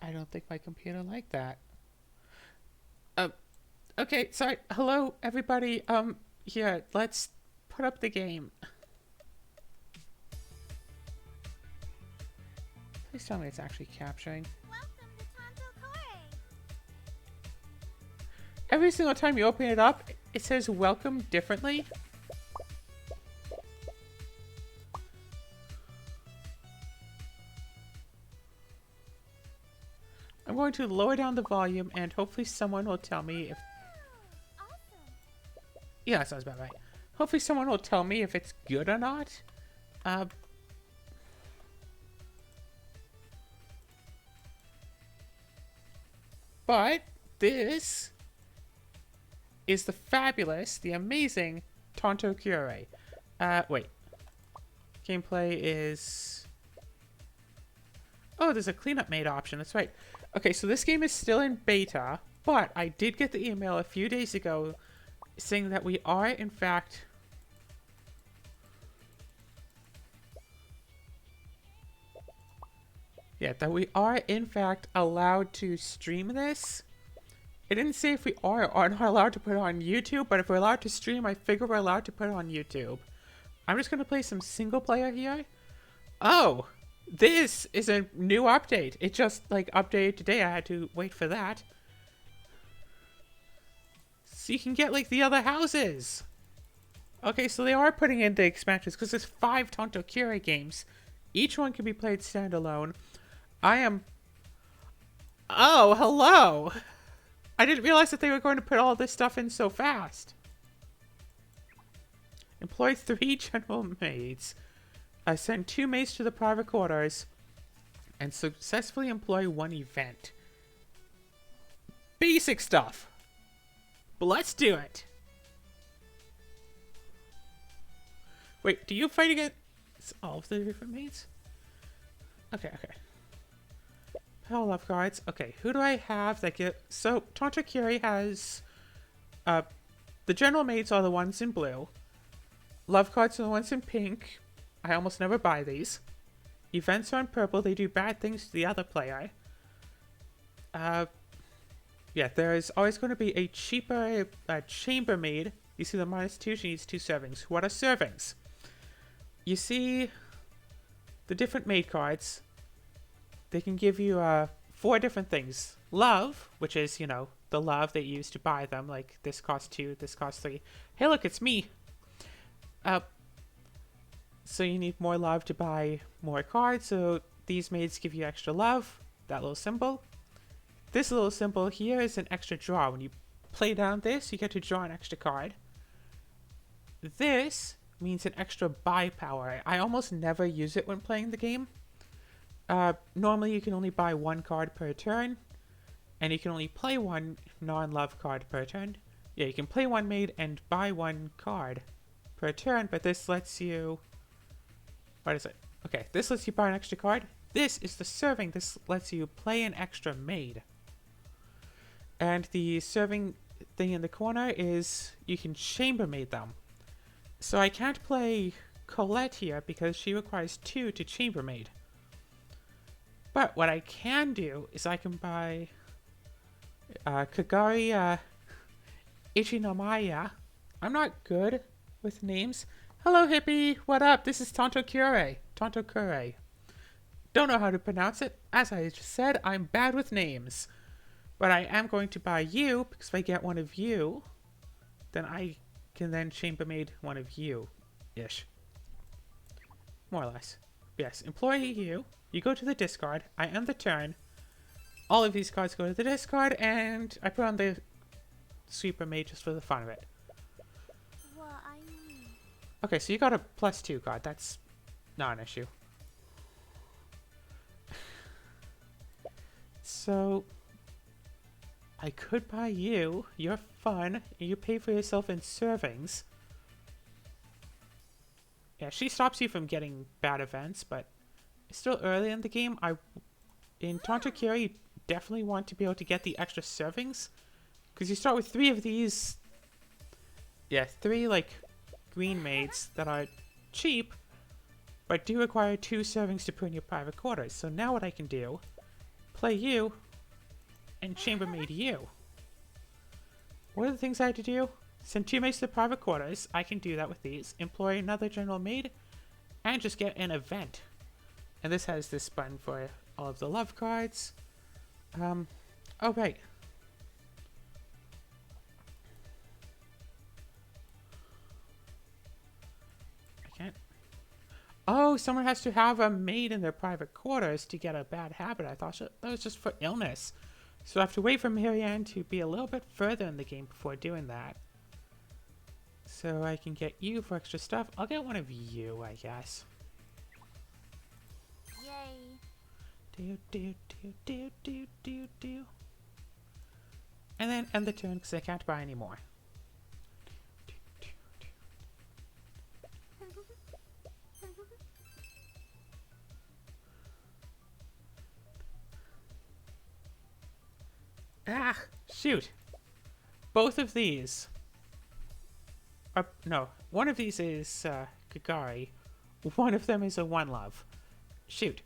I don't think my computer liked that. Uh, okay, sorry. Hello, everybody. Here, let's put up the game. Please tell me it's actually capturing. Welcome to Tanto Cuore. Every single time you open it up, it says welcome differently. I'm going to lower down the volume and hopefully someone will tell me if... Awesome. Yeah, that sounds about right. Hopefully someone will tell me if it's good or not. Uh, but this is the fabulous, the amazing Tanto Cuore. Wait. Gameplay is... Oh, there's a cleanup made option. That's right. Okay, so this game is still in beta, but I did get the email a few days ago saying that we are, in fact... Yeah, that we are, in fact, allowed to stream this. It didn't say if we are or not allowed to put it on YouTube, but if we're allowed to stream, I figure we're allowed to put it on YouTube. I'm just going to play some single player here. Oh, this is a new update. It just, like, updated today. I had to wait for that. So you can get, like, the other houses. Okay, so they are putting in the expansions because there's 5 Tanto Cuore games. Each one can be played standalone. I am... Oh, hello! I didn't realize that they were going to put all this stuff in so fast. Employ 3 general maids. Send 2 maids to the private quarters. And successfully employ 1 event. Basic stuff. But let's do it. Wait, do you fight against all of the different maids? Okay. Pal love guards. Okay, who do I have that get... So, Tanto Cuore has... the general maids are the ones in blue. Love cards are the ones in pink. I almost never buy these. Events are in purple. They do bad things to the other player. Yeah, there's always going to be a cheaper chambermaid. You see the -2, she needs 2 servings. What are servings? You see the different maid cards. They can give you 4 different things. Love, which is, you know, the love that you use to buy them. Like, this costs 2, this costs 3. Hey, look, it's me. So you need more love to buy more cards. So these maids give you extra love. That little symbol. This little symbol here is an extra draw. When you play down this, you get to draw an extra card. This means an extra buy power. I almost never use it when playing the game. Normally you can only buy 1 card per turn, and you can only play 1 non-love card per turn. Yeah, you can play 1 maid and buy 1 card per turn, but this lets you... What is it? Okay, this lets you buy an extra card. This is the serving. This lets you play an extra maid. And the serving thing in the corner is you can chambermaid them. So I can't play Colette here because she requires 2 to chambermaid. But what I can do is I can buy Kagari Ichinomaya. I'm not good with names. Hello, hippie. What up? This is Tanto Cuore. Tanto Cuore. Don't know how to pronounce it. As I just said, I'm bad with names. But I am going to buy you, because if I get one of you, then I can then chambermaid one of you. Ish. More or less. Yes, employ you. You go to the discard. I end the turn. All of these cards go to the discard, and I put on the sweeper maid just for the fun of it. Well, I mean... Okay, so you got a +2 card. That's not an issue. So, I could buy you. You're fun. You pay for yourself in servings. Yeah, she stops you from getting bad events, but it's still early in the game. In Tanto Cuore, you definitely want to be able to get the extra servings, because you start with 3 of these. Yeah, 3 like green maids that are cheap, but do require 2 servings to put in your private quarters. So now what I can do, play you, and chambermaid you. What are the things I have to do? Send 2 maids to the private quarters. I can do that with these. Employ another general maid, and just get an event. And this has this button for all of the love cards. Oh right. I can't. Oh, someone has to have a maid in their private quarters to get a bad habit. I thought that was just for illness. So I have to wait for Marianne to be a little bit further in the game before doing that. So I can get you for extra stuff. I'll get one of you, I guess. Yay. Do. And then end the turn because I can't buy any more. Ah, shoot. Both of these are, no, one of these is Kagari. One of them is a one love. Shoot.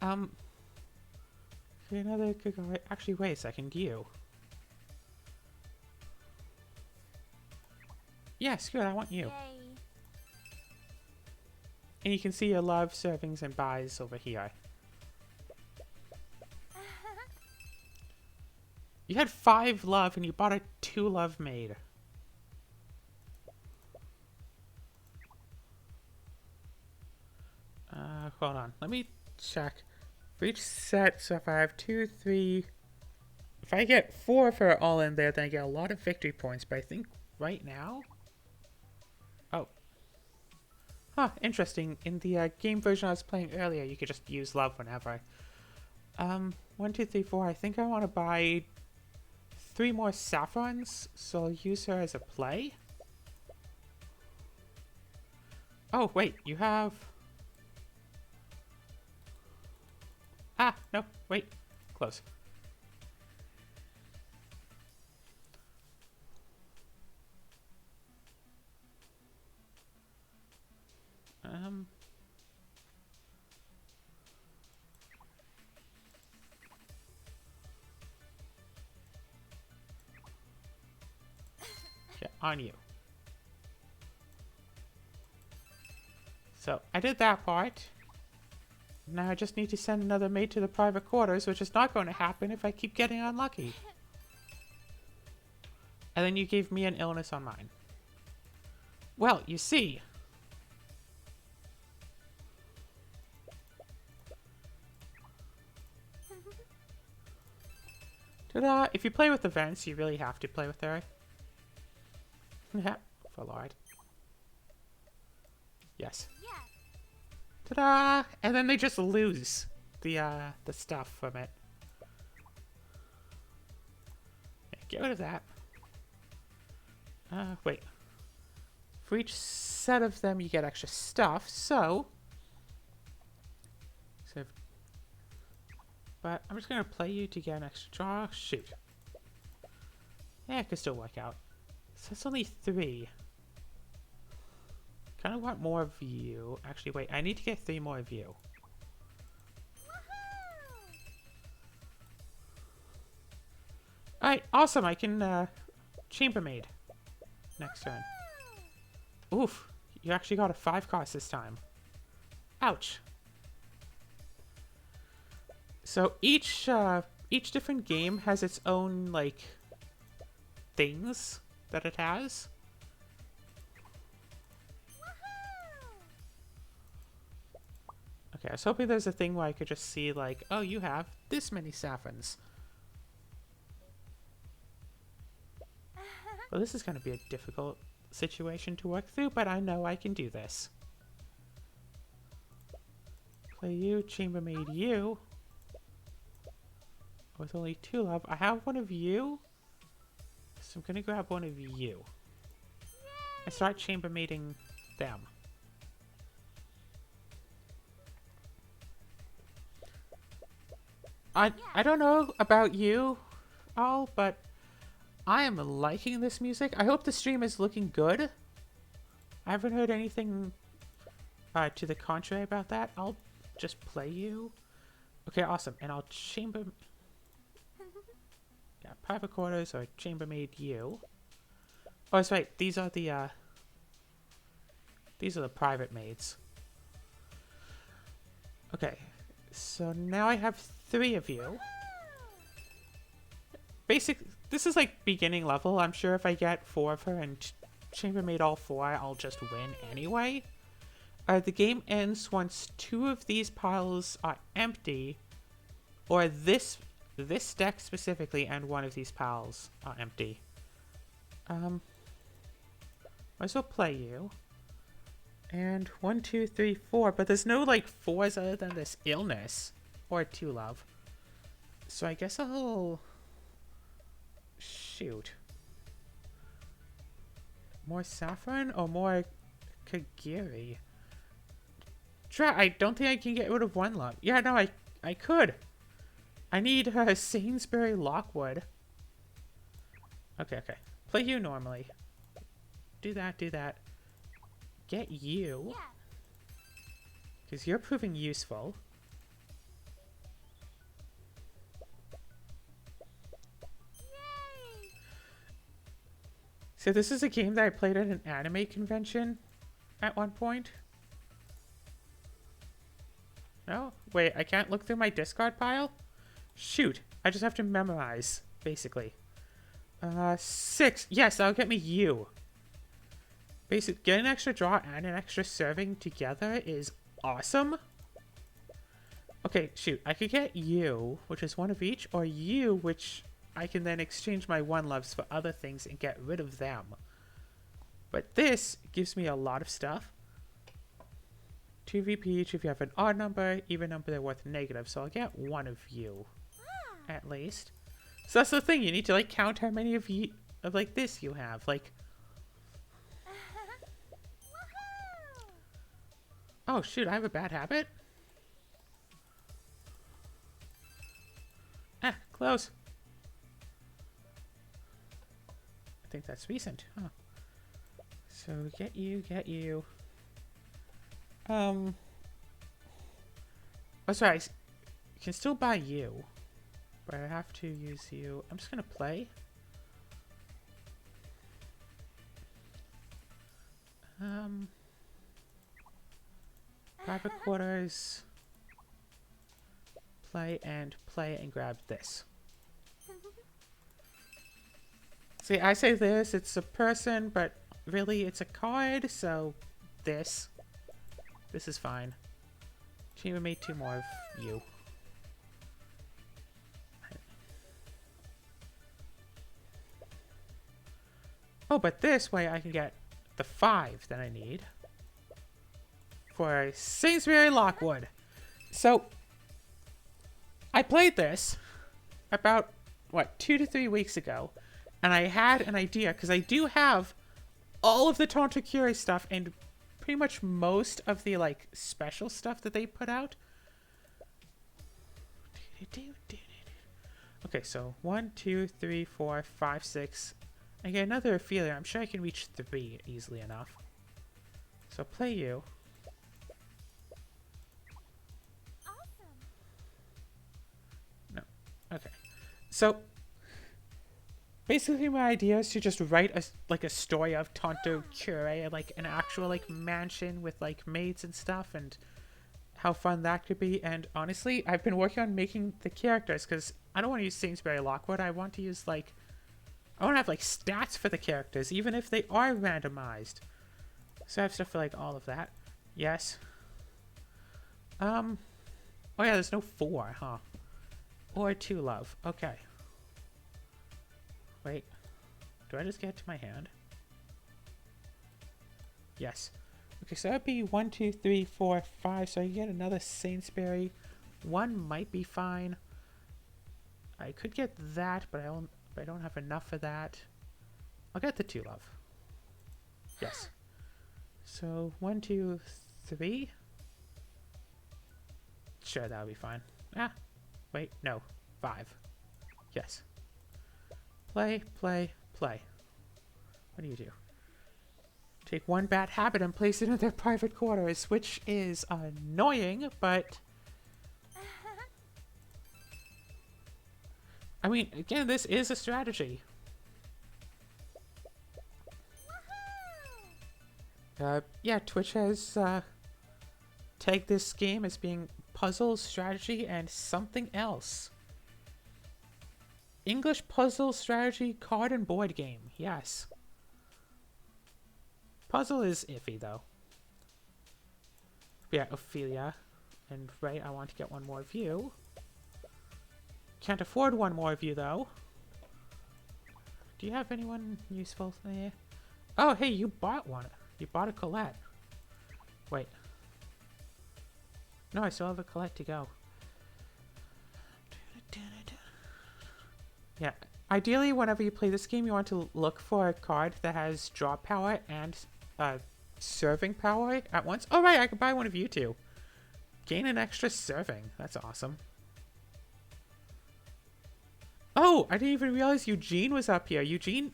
Another Kagari. Actually, wait a second. You. Yes, good. I want you. Yay. And you can see your love, servings, and buys over here. You had 5 love and you bought a 2 love maid. Hold on. Let me check. For each set, so if I have 2, 3... If I get 4 for all in there, then I get a lot of victory points. But I think right now... Oh. Huh, interesting. In the game version I was playing earlier, you could just use love whenever. 1, 2, 3, 4. I think I want to buy 3 more saffrons, so I'll use her as a play. Oh, wait, you have... Ah, no, wait. Close. Yeah, on you. So, I did that part. Now I just need to send another maid to the private quarters, which is not going to happen if I keep getting unlucky. And then you gave me an illness on mine. Well, you see. Ta-da! If you play with events, you really have to play with her. Yeah, for Lord. Yes. Yes. Ta-da! And then they just lose the stuff from it. Yeah, get rid of that. Wait. For each set of them, you get extra stuff, so... But I'm just gonna play you to get an extra draw. Shoot. Yeah, it could still work out. So that's only 3. Kind of want more of you. Actually, wait. I need to get 3 more of you. Alright, awesome. I can, chambermaid next turn. Oof. You actually got a 5 cost this time. Ouch. So each different game has its own, like, things that it has. Okay, I was hoping there's a thing where I could just see, like, oh, you have this many saffrons. Well, this is going to be a difficult situation to work through, but I know I can do this. Play you, chambermaid you. With only 2 love. I have one of you. So I'm going to grab one of you. And start chambermaiding them. I don't know about you all, but I am liking this music. I hope the stream is looking good. I haven't heard anything to the contrary about that. I'll just play you. Okay, awesome. And I'll chamber... Yeah, private quarters or chambermaid you. Oh, that's right. These are the private maids. Okay. So now I have 3 of you. This is like beginning level. I'm sure if I get 4 of her and chambermaid all 4, I'll just win anyway. The game ends once 2 of these piles are empty, or this deck specifically and 1 of these piles are empty. Might as well play you. And 1, 2, 3, 4, but there's no like 4s other than this illness or 2 love. So I guess I'll shoot. More saffron or more Kagiri? I don't think I can get rid of 1 love. Yeah, no, I could. I need Sainsbury Lockwood. Okay. Play you normally. Do that. Get you. Because you're proving useful. Yay! So this is a game that I played at an anime convention at one point. No? Wait, I can't look through my discard pile? Shoot. I just have to memorize, basically. 6. Yes, that'll get me you. Basically, get an extra draw and an extra serving together is awesome. Okay, shoot. I could get you, which is 1 of each, or you, which I can then exchange my 1 loves for other things and get rid of them. But this gives me a lot of stuff. 2 VP each if you have an odd number, even number they're worth negative, so I'll get 1 of you. At least. So that's the thing, you need to like count how many of you of like this you have. Like, oh shoot, I have a bad habit? Ah, close. I think that's recent, huh? So get you. Oh sorry, I can still buy you. But I have to use you. I'm just gonna play. Private quarters. Play and grab this. See, I say this, it's a person, but really it's a card, so this. This is fine. Chambermaid 2 more of you. Oh, but this way I can get the 5 that I need for Sainsbury Lockwood. So, I played this about, what, 2 to 3 weeks ago, and I had an idea, because I do have all of the Tanto Cuore stuff and pretty much most of the, like, special stuff that they put out. Okay, so 1, 2, 3, 4, 5, 6... I get another feeler. I'm sure I can reach 3 easily enough. So play you. Awesome. No. Okay. So basically my idea is to just write a story of Tanto Cuore, like an actual like mansion with like maids and stuff, and how fun that could be. And honestly, I've been working on making the characters because I don't want to use Sainsbury Lockwood. I want to use like I want to have like stats for the characters, even if they are randomized. So I have stuff for like all of that. Yes. Oh yeah, there's no 4, huh? Or 2 love. Okay. Wait. Do I just get it to my hand? Yes. Okay, so that'd be 1, 2, 3, 4, 5. So I get another Sainsbury. 1 might be fine. I could get that, but I don't have enough for that. I'll get the 2 love. Yes. So 1, 2, 3. Sure, that'll be fine. Ah, wait, no. 5. Yes. Play. What do you do? Take 1 bad habit and place it in their private quarters, which is annoying, but I mean, again, this is a strategy. Yeah, Twitch has tagged this game as being puzzle, strategy, and something else. English puzzle, strategy, card, and board game. Yes. Puzzle is iffy, though. Yeah, Ophelia. And right, I want to get one more of you. Can't afford one more of you, though. Do you have anyone useful there? Oh, hey, you bought one. You bought a Colette. Wait. No, I still have a Colette to go. Yeah. Ideally, whenever you play this game, you want to look for a card that has draw power and serving power at once. Oh, right, I could buy one of you two. Gain an extra serving. That's awesome. Oh, I didn't even realize Eugene was up here. Eugene,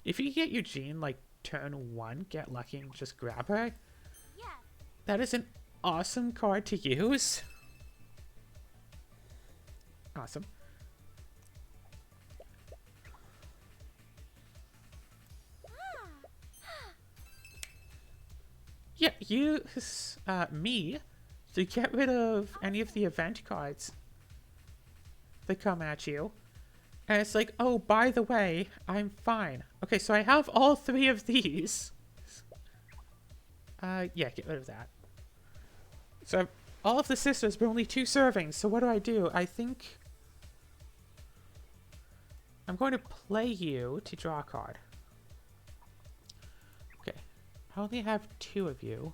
if you get Eugene, like, turn 1, get lucky and just grab her. Yes. That is an awesome card to use. Awesome. Yeah, use me to get rid of any of the event cards that come at you. And it's like, oh, by the way, I'm fine. Okay, so I have all 3 of these. Yeah, get rid of that. So I have all of the sisters, but only 2 servings. So what do? I think I'm going to play you to draw a card. Okay, I only have 2 of you.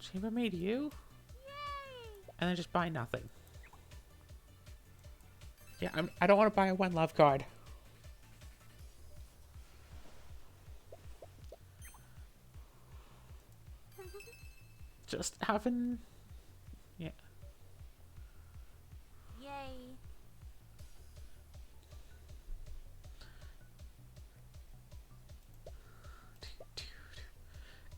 Chambermaid you? And then just buy nothing. Yeah, I don't want to buy a One Love card. Just having... Yeah. Yay.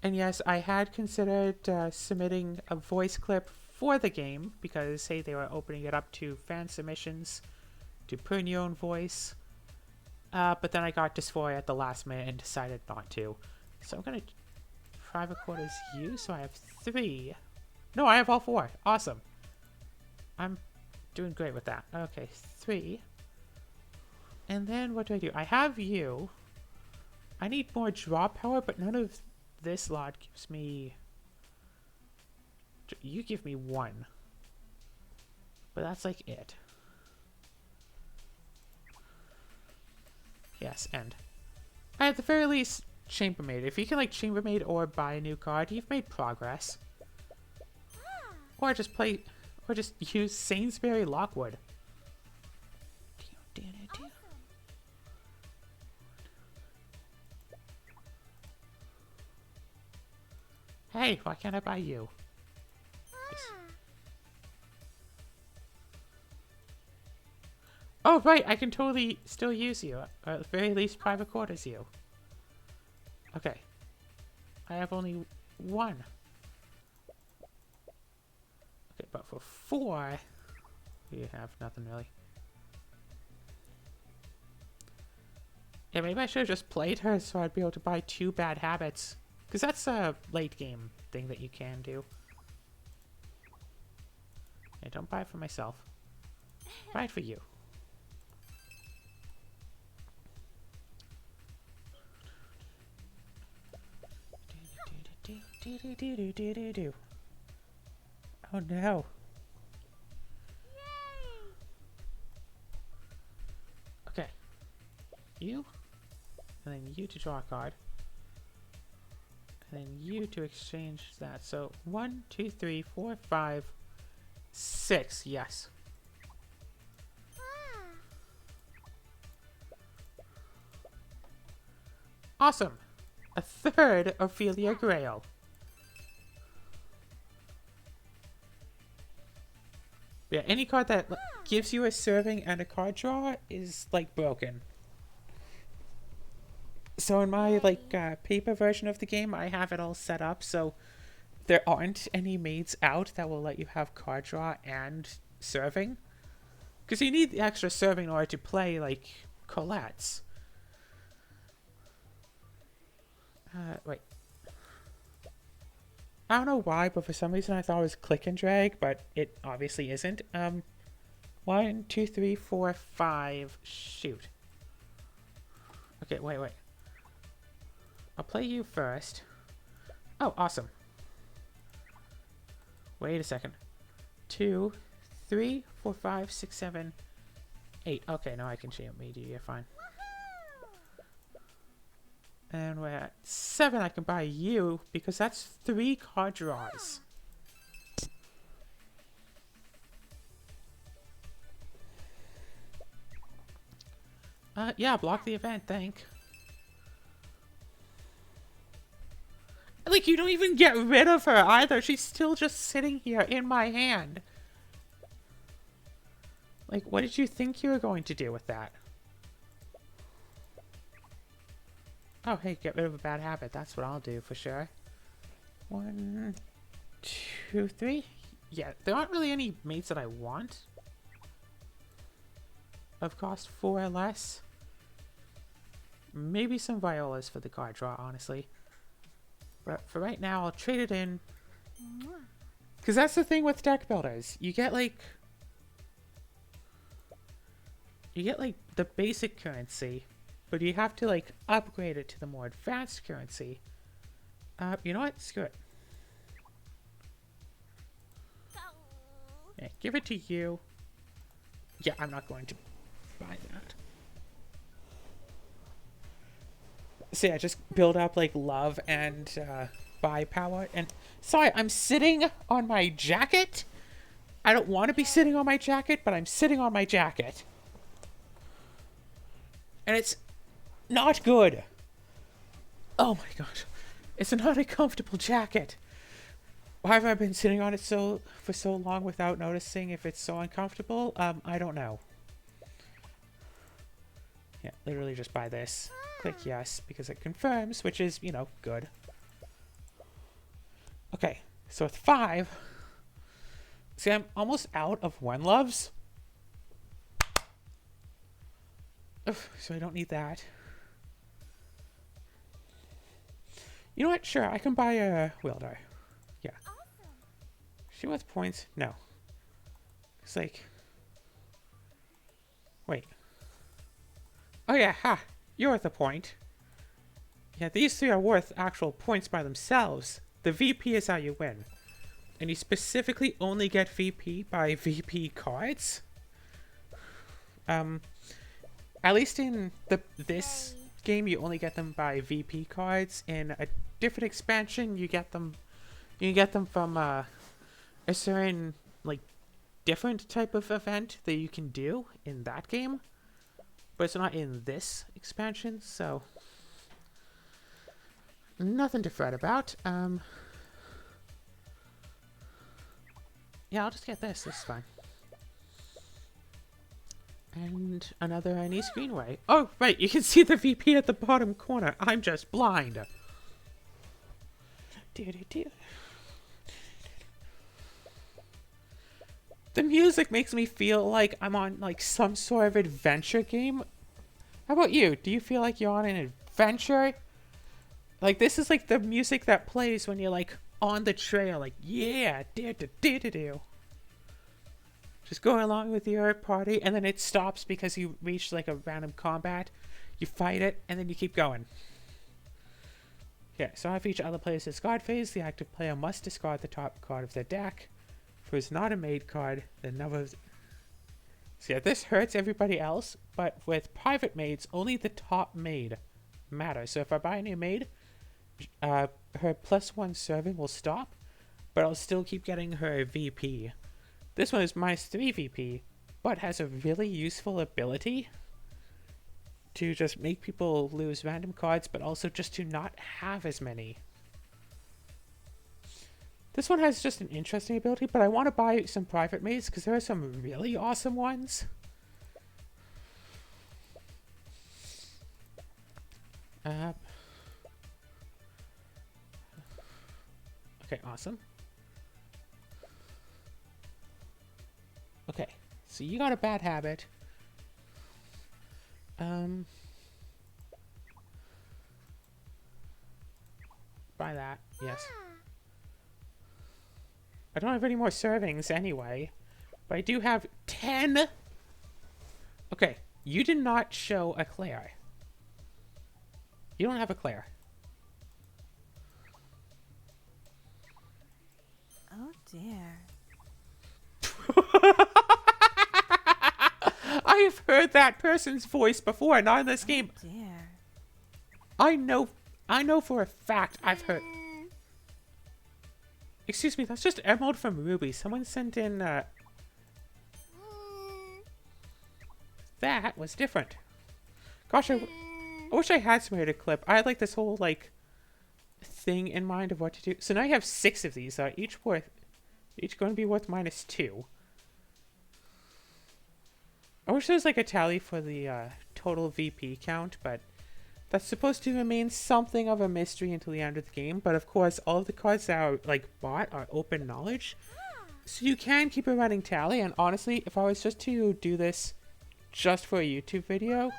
And yes, I had considered submitting a voice clip for the game because, hey, they were opening it up to fan submissions to put in your own voice. But then I got dysphoria at the last minute and decided not to. So I'm going to private quarters you, so I have 3. No, I have all 4. Awesome. I'm doing great with that. Okay, 3. And then what do? I have you. I need more draw power, but none of this lot gives me... You give me 1. But that's like it. Yes, and at the very least, Chambermaid. If you can like Chambermaid or buy a new card, you've made progress. Or just use Sainsbury Lockwood. Awesome. Hey, why can't I buy you? Oh, right, I can totally still use you. Or at the very least, private quarters you. Okay. I have only 1. Okay, but for 4, you have nothing really. Yeah, maybe I should have just played her so I'd be able to buy 2 bad habits. Because that's a late game thing that you can do. Yeah, don't buy it for myself. Buy it for you. Oh no. Yay. Okay. You. And then you to draw a card. And then you to exchange that. So 1, 2, 3, 4, 5, 6. Yes. Awesome. A 3rd Ophelia Grail. Yeah, any card that gives you a serving and a card draw is like broken. So in my like paper version of the game, I have it all set up so there aren't any maids out that will let you have card draw and serving. Because you need the extra serving in order to play, like, Colette's. Wait. I don't know why, but for some reason I thought it was click and drag, but it obviously isn't. 1, 2, 3, 4, 5. Shoot. Okay, wait. I'll play you first. Oh, awesome. Wait a second. 2, 3, 4, 5, 6, 7, 8. Okay, now I can change me. You're fine. And we're at 7. I can buy you because that's 3 card draws. Yeah, block the event, thank. Like, you don't even get rid of her either. She's still just sitting here in my hand. Like, what did you think you were going to do with that? Oh, hey, get rid of a bad habit. That's what I'll do for sure. 1, 2, 3. Yeah, there aren't really any mates that I want. Of cost 4 or less. Maybe some violas for the card draw, honestly. But for right now, I'll trade it in. Because that's the thing with deck builders. You get like the basic currency, but you have to like upgrade it to the more advanced currency. You know what? Screw it. Yeah, give it to you. Yeah, I'm not going to buy that. So yeah, just build up like love and buy power. And sorry, I'm sitting on my jacket. I don't want to be sitting on my jacket, but I'm sitting on my jacket. And it's not good. Oh my gosh. It's not a comfortable jacket. Why have I been sitting on it for so long without noticing if it's so uncomfortable? I don't know. Yeah, literally just buy this. Click yes, because it confirms, which is, you know, good. Okay, so with 5, see, I'm almost out of One Loves. Ugh, so I don't need that. You know what? Sure, I can buy a wielder. Yeah. Awesome. She wants points? No. It's like... Wait. Oh yeah, ha! You're worth a point. Yeah, these 3 are worth actual points by themselves. The VP is how you win. And you specifically only get VP by VP cards. At least in this game, you only get them by VP cards. In a different expansion, you can get them from a certain like different type of event that you can do in that game. But it's not in this expansion, so nothing to fret about. Yeah, I'll just get this. This is fine. And another Anise Greenway. Oh, right, you can see the VP at the bottom corner. I'm just blind. The music makes me feel like I'm on like some sort of adventure game. How about you? Do you feel like you're on an adventure? Like this is like the music that plays when you're like on the trail, like yeah, do. Just going along with your party, and then it stops because you reach like a random combat. You fight it, and then you keep going. Yeah, so after each other player's discard phase, the active player must discard the top card of their deck. If it's not a maid card, then none of... So yeah, this hurts everybody else, but with private maids, only the top maid matters. So if I buy a new maid, her +1 serving will stop, but I'll still keep getting her VP. This one is -3 VP, but has a really useful ability to just make people lose random cards, but also just to not have as many. This one has just an interesting ability, but I want to buy some private maids because there are some really awesome ones. Okay, awesome. Okay, so you got a bad habit. Buy that. Yes. I don't have any more servings anyway, but I do have 10. Okay, you did not show a Claire. You don't have a Claire. Oh dear. I've heard that person's voice before, not in this game. Oh dear. I know for a fact I've heard. Excuse me, that's just Emerald from Ruby. Someone sent in, that was different. Gosh, I wish I had some way to clip. I had, like, this whole, like, thing in mind of what to do. So now I have 6 of these, each going to be worth -2. I wish there was, like, a tally for the, total VP count, but that's supposed to remain something of a mystery until the end of the game. But of course, all of the cards that are, like, bought are open knowledge. So you can keep a running tally, and honestly, if I was just to do this just for a YouTube video,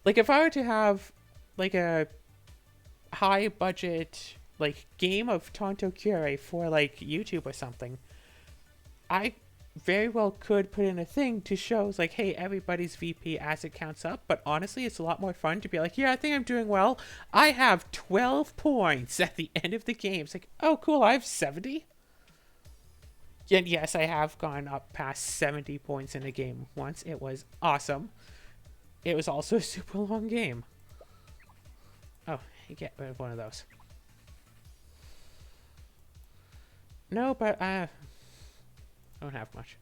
like, if I were to have, like, a high budget, like, game of Tanto Cuore for, like, YouTube or something, I very well could put in a thing to show, like, hey, everybody's VP as it counts up. But honestly, it's a lot more fun to be like, yeah, I think I'm doing well. I have 12 points at the end of the game. It's like, oh, cool, I have 70. And yes, I have gone up past 70 points in a game once. It was awesome. It was also a super long game. Oh, you get rid of one of those. No, but I don't have much.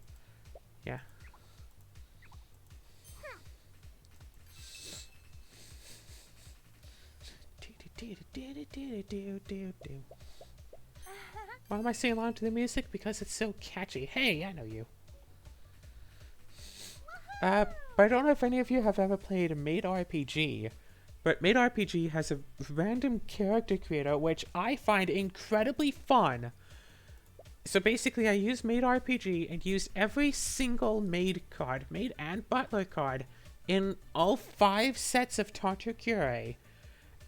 Yeah. Why am I singing along to the music? Because it's so catchy. Hey, I know you. But I don't know if any of you have ever played Made RPG. But Made RPG has a random character creator, which I find incredibly fun. So basically, I used Made RPG and used every single Maid card, Maid and Butler card, in all 5 sets of Tanto Cuore.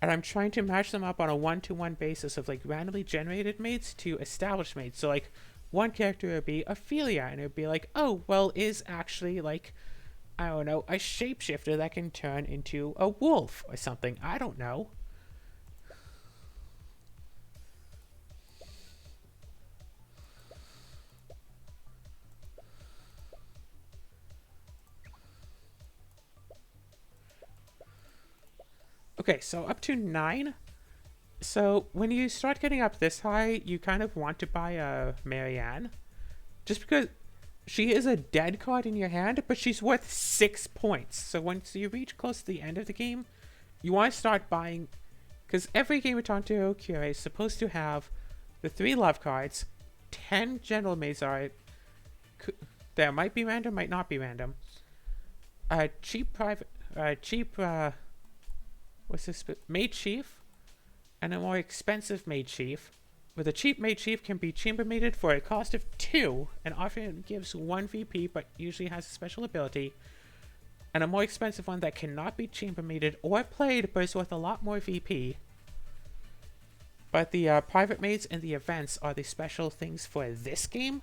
And I'm trying to match them up on a 1-to-1 basis of, like, randomly generated maids to established maids. So, like, one character would be Ophelia, and it would be like, oh, well, is actually, like, I don't know, a shapeshifter that can turn into a wolf or something. I don't know. Okay, so up to 9. So when you start getting up this high, you kind of want to buy a Marianne. Just because she is a dead card in your hand, but she's worth 6 points. So once you reach close to the end of the game, you want to start buying, because every game of Tanto Cuore is supposed to have the 3 love cards, 10 general maids are that might be random, might not be random. What's this? Maid Chief, and a more expensive Maid Chief. Where the cheap Maid Chief can be chambermaided for a cost of 2, and often gives 1 VP, but usually has a special ability. And a more expensive one that cannot be chambermaided or played, but is worth a lot more VP. But the private maids and the events are the special things for this game.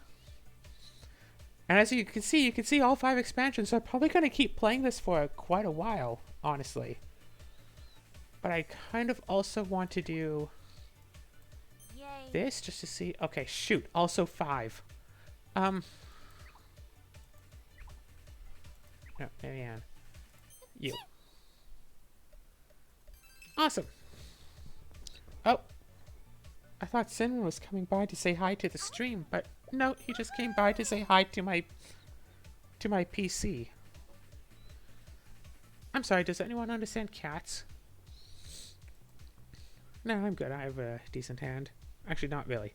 And as you can see all 5 expansions. So I'm probably going to keep playing this for quite a while, honestly. But I kind of also want to do this just to see. Okay, shoot. Also 5. No, Marianne. You. Awesome. Oh. I thought Cinnamon was coming by to say hi to the stream, but no, he just came by to say hi to my PC. I'm sorry, does anyone understand cats? No, I'm good. I have a decent hand. Actually, not really.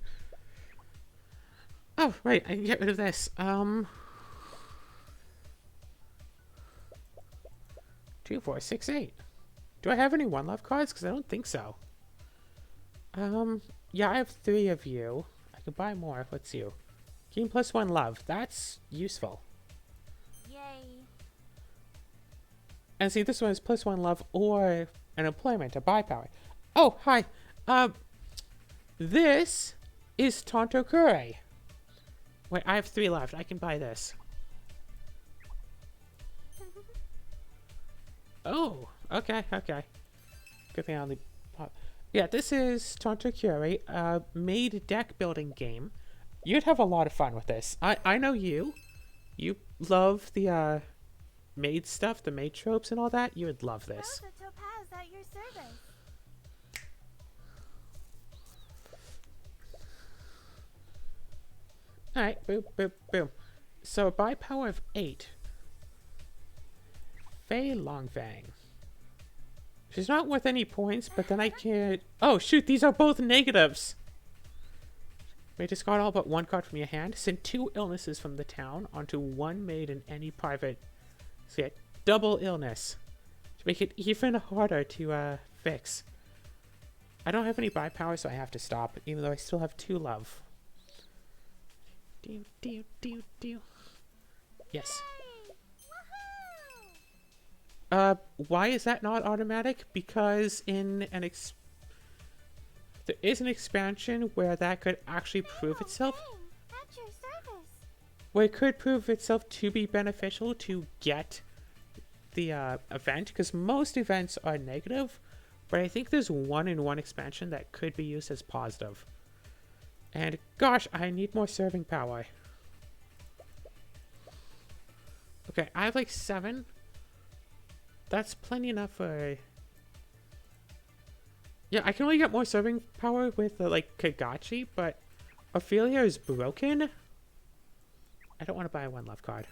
Oh, right. I can get rid of this. 2, 4, 6, 8. Do I have any one love cards? Because I don't think so. Yeah, I have 3 of you. I can buy more. Let's see. Gain +1 love. That's useful. Yay. And see, this one is +1 love or an employment, a buy power. Oh, hi. This is Tanto Cuore. Wait, I have 3 left. I can buy this. Oh, okay. Good thing I only bought. Yeah, this is Tanto Cuore, a made deck building game. You'd have a lot of fun with this. I know you. You love the maid stuff, the maid tropes and all that. You would love this. How's a topaz at your service? Alright, boom, boom, boom. So by power of 8. Fei Longfang. She's not worth any points, but then I can't... Oh, shoot, these are both negatives. May discard all but 1 card from your hand. Send 2 illnesses from the town onto 1 made in any private... So yeah, double illness. To make it even harder to fix. I don't have any buy power, so I have to stop, even though I still have 2 love. Yes. Why is that not automatic? Because in an there is an expansion where that could actually prove itself. At your service. Where it could prove itself to be beneficial to get the event, because most events are negative, but I think there's 1-in-1 expansion that could be used as positive. And gosh, I need more serving power. Okay, I have like 7. That's plenty enough for... Yeah, I can only get more serving power with like Kagachi, but Ophelia is broken. I don't want to buy a 1 love card.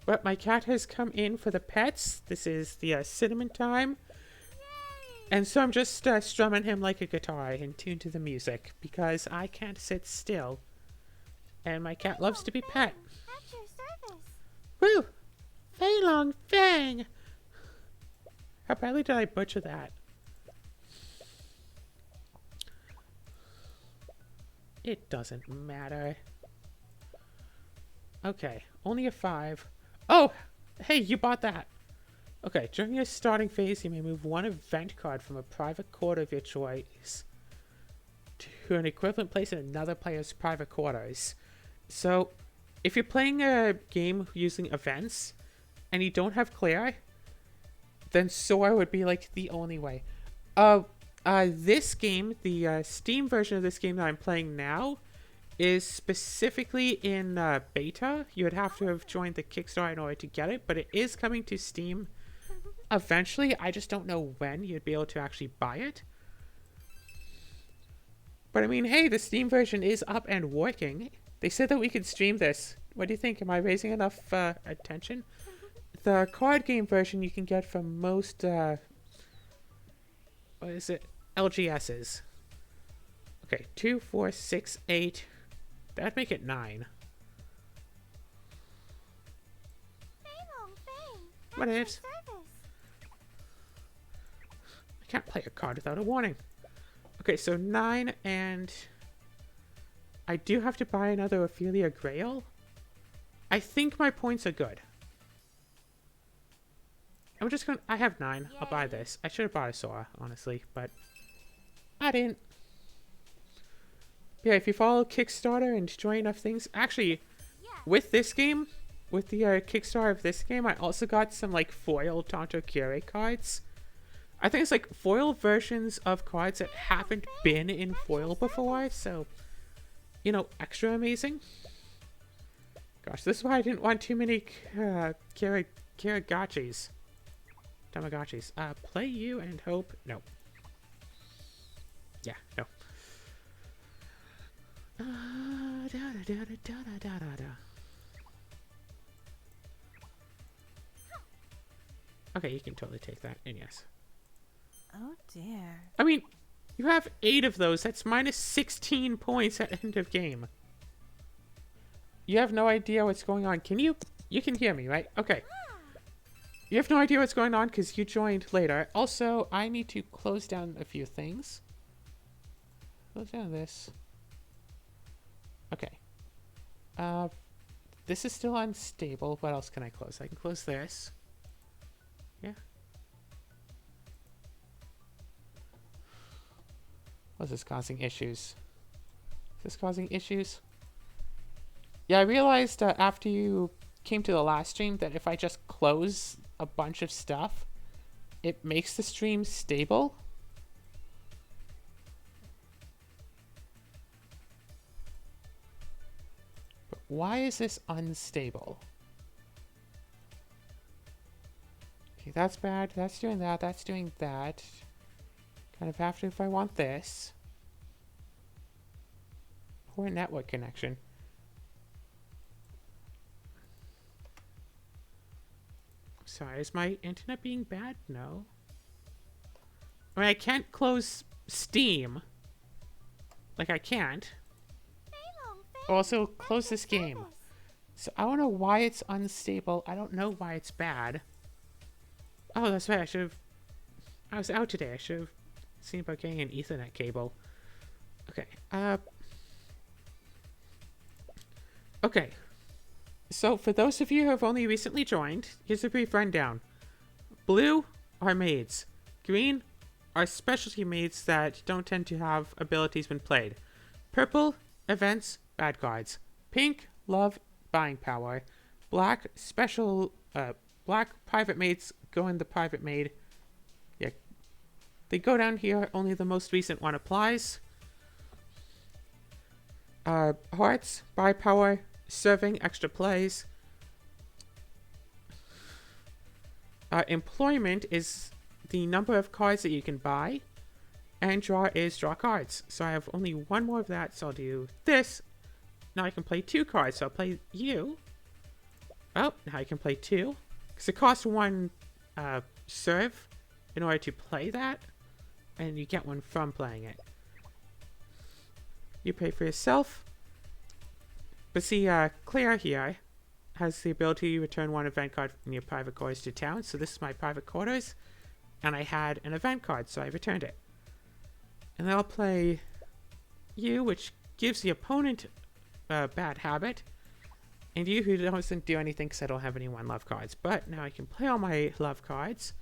But my cat has come in for the pets. This is the cinnamon time. And so I'm just strumming him like a guitar in tune to the music, because I can't sit still. And my cat loves to be pet. At your service. Woo! Fei Long Fang! How badly did I butcher that? It doesn't matter. Okay, only a 5. Oh! Hey, you bought that! Okay, during your starting phase, you may move 1 event card from a private quarter of your choice to an equivalent place in another player's private quarters. So, if you're playing a game using events, and you don't have clear, then Sora would be like the only way. This game, the Steam version of this game that I'm playing now, is specifically in beta. You would have to have joined the Kickstarter in order to get it, but it is coming to Steam eventually. I just don't know when you'd be able to actually buy it. But I mean, hey, the Steam version is up and working. They said that we could stream this. What do you think? Am I raising enough attention? The card game version you can get from most, what is it? LGSs. Okay, 2, 4, 6, 8. That'd make it 9. What ifs? I can't play a card without a warning. Okay, so 9, and I do have to buy another Ophelia Grail. I think my points are good. I'm just gonna... I have 9. Yay. I'll buy this. I should have bought a Sora, honestly, but I didn't. Yeah, if you follow Kickstarter and join enough things... Actually, with this game, with the Kickstarter of this game, I also got some, like, foil Tanto Cuore cards. I think it's, like, foil versions of cards that haven't been in foil before, so, you know, extra amazing. Gosh, this is why I didn't want too many Tamagotchis. Play you and hope. No. Yeah, no. Okay, you can totally take that, and yes. Oh dear. I mean, you have 8 of those. That's minus 16 points at end of game. You have no idea what's going on. Can you? You can hear me, right? Okay. You have no idea what's going on because you joined later. Also, I need to close down a few things. Close down this. Okay. This is still unstable. What else can I close? I can close this. Yeah. What's this causing issues? Is this causing issues? Yeah, I realized after you came to the last stream that if I just close a bunch of stuff, it makes the stream stable. But why is this unstable? Okay, that's bad. That's doing that. That's doing that. Kind of have to if I want this. Poor network connection. Sorry, is my internet being bad? No. I mean, I can't close Steam. Like, I can't. Also, close this game. So, I don't know why it's unstable. I don't know why it's bad. Oh, that's right. I was out today. I should have seen about getting an Ethernet cable. Okay. Okay. So, for those of you who have only recently joined, here's a brief rundown. Blue are maids. Green are specialty maids that don't tend to have abilities when played. Purple, events, bad cards. Pink, love, buying power. Black, black private maids go in the private maid. Yeah. They go down here, only the most recent one applies. Hearts, buy power, serving, extra plays. Employment is the number of cards that you can buy. And draw is draw cards. So I have only one more of that, so I'll do this. Now I can play 2 cards, so I'll play you. Oh, now I can play 2. Because it costs 1 serve in order to play that. And you get 1 from playing it. You pay for yourself. But see, Claire here has the ability to return 1 event card from your private quarters to town. So this is my private quarters. And I had an event card, so I returned it. And then I'll play you, which gives the opponent a bad habit. And you, who doesn't do anything because I don't have any 1 love cards. But now I can play all my love cards.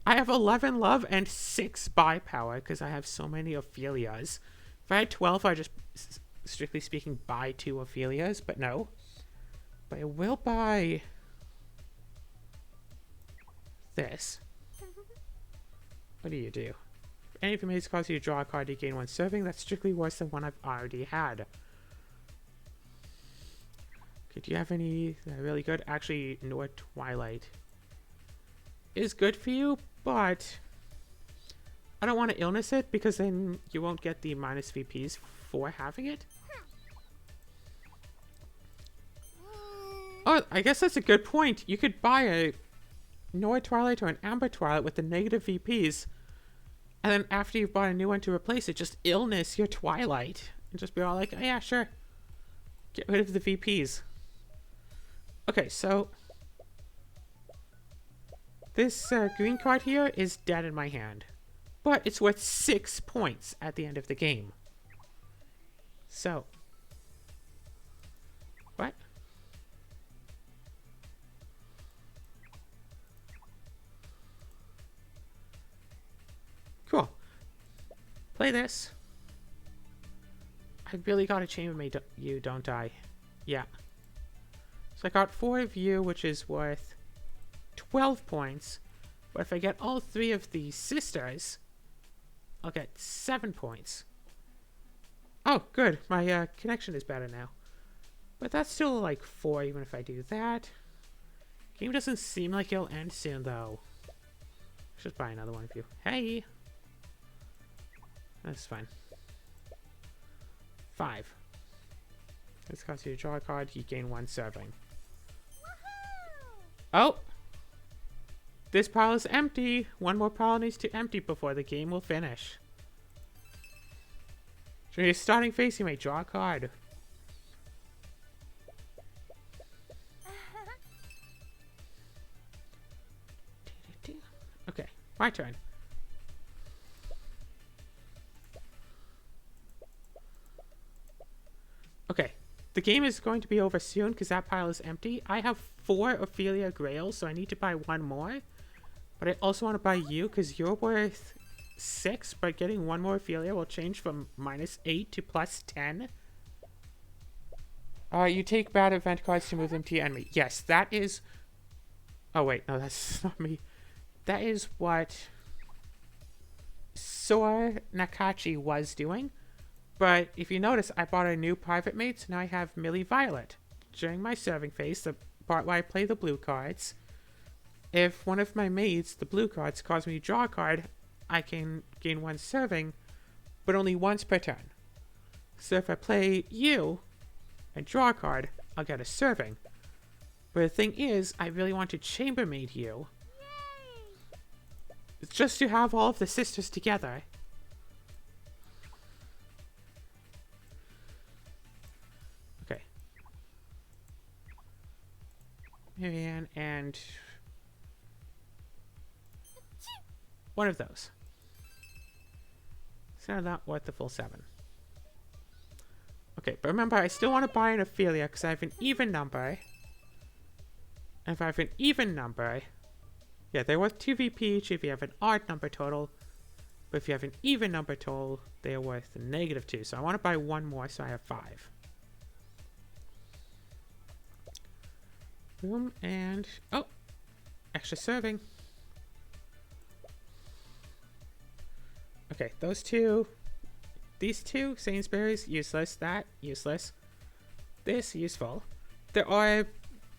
I have 11 love and 6 buy power because I have so many Ophelias. If I had 12, I'd just, strictly speaking, buy 2 Ophelias. But no. But I will buy this. What do you do? Any of your mates cause you to draw a card, you gain 1 serving. That's strictly worse than one I've already had. Okay, do you have any that are really good? Actually, Nor Twilight is good for you, but I don't want to illness it because then you won't get the minus VPs for having it. Oh, I guess that's a good point. You could buy a Nor Twilight or an Amber Twilight with the negative VPs. And then after you've bought a new one to replace it, just illness your Twilight. And just be all like, oh yeah, sure. Get rid of the VPs. Okay, so this green card here is dead in my hand. But it's worth 6 points at the end of the game. So. What? Cool. Play this. I really gotta chambermaid you, don't I? Yeah. So I got 4 of you, which is worth 12 points. But if I get all 3 of the sisters, I'll get 7 points. Oh, good. My connection is better now. But that's still like 4 even if I do that. Game doesn't seem like it'll end soon, though. Should buy another one of you. Hey! That's fine. 5. This costs you to draw a card, you gain 1 serving. Oh! This pile is empty! 1 more pile needs to empty before the game will finish. During your starting phase, you may draw a card. Okay, my turn. Okay, the game is going to be over soon because that pile is empty. I have 4 Ophelia Grails, so I need to buy 1 more. But I also want to buy you because you're worth 6, but getting 1 more Ophelia will change from -8 to +10. You take bad event cards to move them to your enemy. Yes, that is... Oh, wait, no, that's not me. That is what Sora Nakachi was doing. But if you notice, I bought a new private mate, so now I have Millie Violet. During my serving phase, the part where I play the blue cards, if one of my mates, the blue cards, cause me to draw a card, I can gain 1 serving, but only once per turn. So if I play you and draw a card, I'll get a serving. But the thing is, I really want to chambermaid you. It's just to have all of the sisters together. Okay. Marianne and... one of those. So not worth the full 7. Okay, but remember, I still want to buy an Ophelia because I have an even number. And if I have an even number, yeah, they're worth 2 VP each if you have an odd number total. But if you have an even number total, they are worth -2. So I want to buy 1 more, so I have 5. Boom, and... oh! Extra serving. Okay, those 2... these 2, Sainsbury's, useless. That, useless. This, useful. There are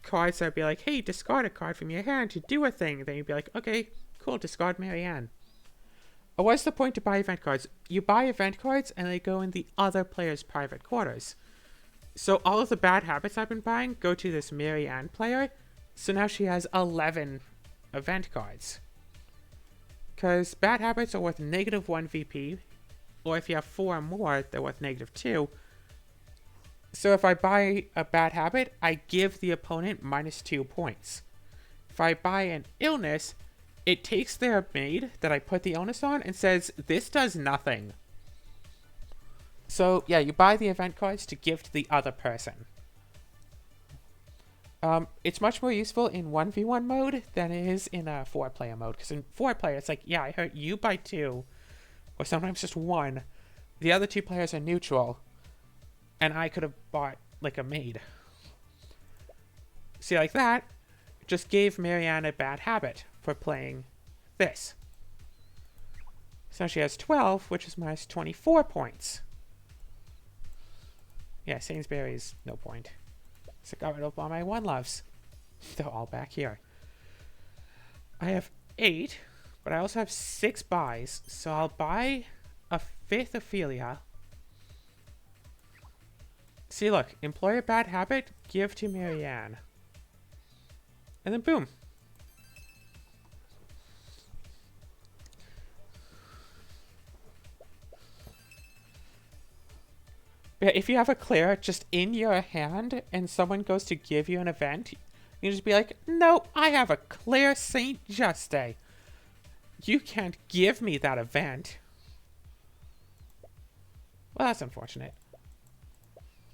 cards that would be like, hey, discard a card from your hand to do a thing. Then you'd be like, okay, cool, discard Marianne. Or what's the point to buy event cards? You buy event cards and they go in the other player's private quarters. So all of the bad habits I've been buying go to this Marianne player. So now she has 11 event cards. Because bad habits are worth -1 VP. Or if you have 4 or more, they're worth -2. So if I buy a bad habit, I give the opponent -2 points. If I buy an illness, it takes their maid that I put the illness on and says, this does nothing. So yeah, you buy the event cards to give to the other person. It's much more useful in 1v1 mode than it is in a 4-player mode. Because in 4-player, it's like, yeah, I hurt you by 2. Or sometimes just 1. The other 2 players are neutral. And I could have bought, like, a maid. See, like that, just gave Marianne a bad habit for playing this. So she has 12, which is -24 points. Yeah, Sainsbury's, no point. So I got rid of all my 1-loves. They're all back here. I have 8, but I also have 6 buys. So I'll buy a 5th Ophelia. See, look, employ a bad habit, give to Marianne. And then boom. Yeah, if you have a clear just in your hand and someone goes to give you an event, you just be like, no, I have a clear Saint Juste. You can't give me that event. Well, that's unfortunate.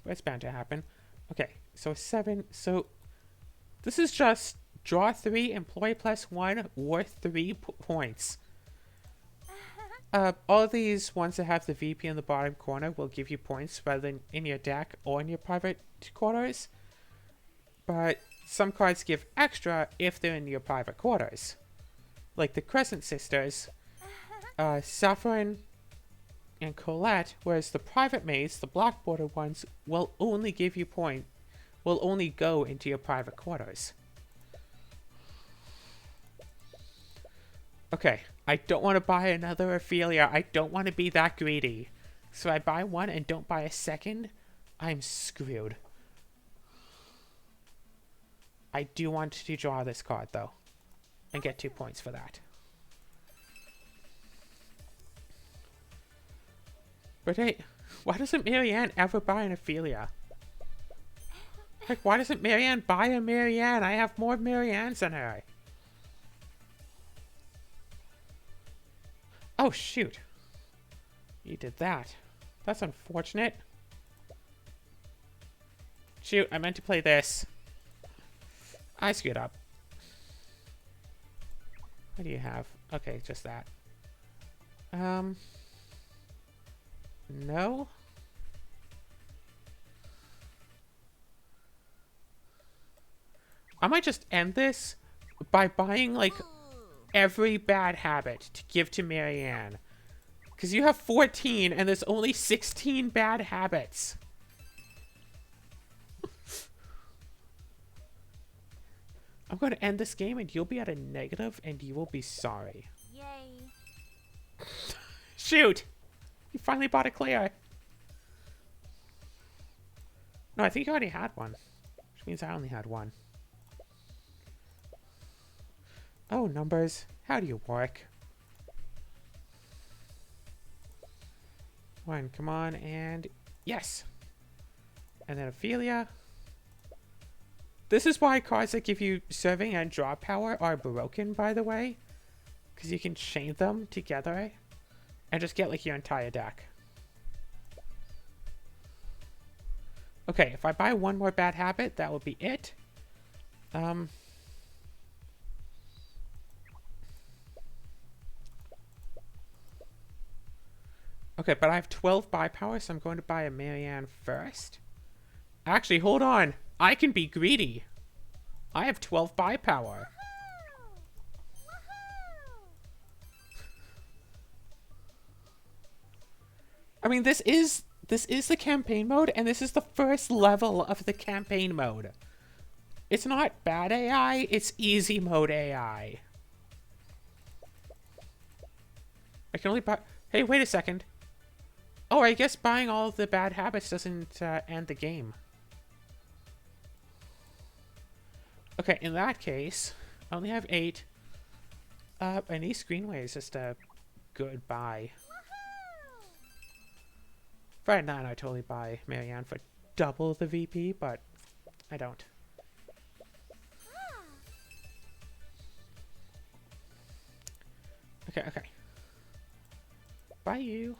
But it's bound to happen. Okay, so 7. So this is just draw 3, employ +1, worth 3 points. All these ones that have the VP in the bottom corner will give you points rather than in your deck or in your private quarters. But some cards give extra if they're in your private quarters. Like the Crescent Sisters, Saffron, and Colette, whereas the private maids, the block border ones, will only give you will only go into your private quarters. Okay, I don't want to buy another Ophelia. I don't want to be that greedy. So I buy 1 and don't buy a second. I'm screwed. I do want to draw this card, though. And get 2 points for that. But hey, why doesn't Marianne ever buy an Ophelia? Like, why doesn't Marianne buy a Marianne? I have more Mariannes than her. Oh, shoot. You did that. That's unfortunate. Shoot, I meant to play this. I screwed up. What do you have? Okay, just that. No? I might just end this by buying, like, every bad habit to give to Marianne. Because you have 14 and there's only 16 bad habits. I'm going to end this game and you'll be at a negative and you will be sorry. Yay. Shoot! You finally bought a clear. No, I think you already had one. Which means I only had one. Oh, numbers. How do you work? One, come on, and yes! And then Ophelia. This is why cards that give you serving and draw power are broken, by the way. Because you can chain them together and just get, like, your entire deck. Okay, if I buy one more bad habit, that will be it. Okay, but I have 12 buy power, so I'm going to buy a Marianne first. Actually, hold on. I can be greedy. I have 12 buy power. I mean, this is the campaign mode, and this is the first level of the campaign mode. It's not bad AI, it's easy mode AI. I can only buy... Hey, wait a second. Oh, I guess buying all of the bad habits doesn't end the game. Okay, in that case, I only have 8. And East Greenway is just a good buy. Right now, I totally buy Marianne for double the VP, but I don't. Okay. Buy you.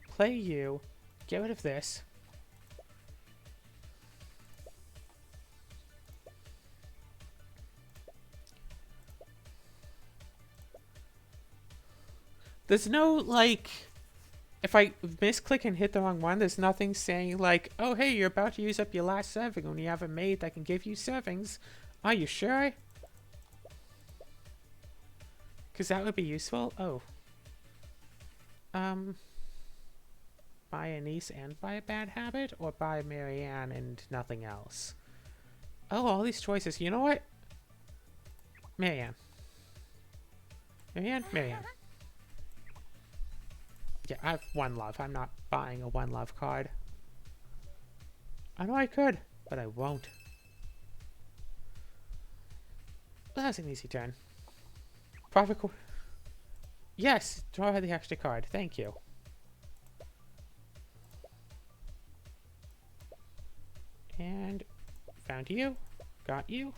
Play you. Get rid of this. There's no, like... If I misclick and hit the wrong one, there's nothing saying like, oh, hey, you're about to use up your last serving when you have a maid that can give you servings. Are you sure? Because that would be useful. Oh. Buy a niece and buy a bad habit? Or buy Marianne and nothing else? Oh, all these choices. You know what? Marianne. Marianne. Yeah, I have 1 love. I'm not buying a 1 love card. I know I could, but I won't. That was an easy turn. Profit. Yes, draw the extra card. Thank you. And found you. Got you.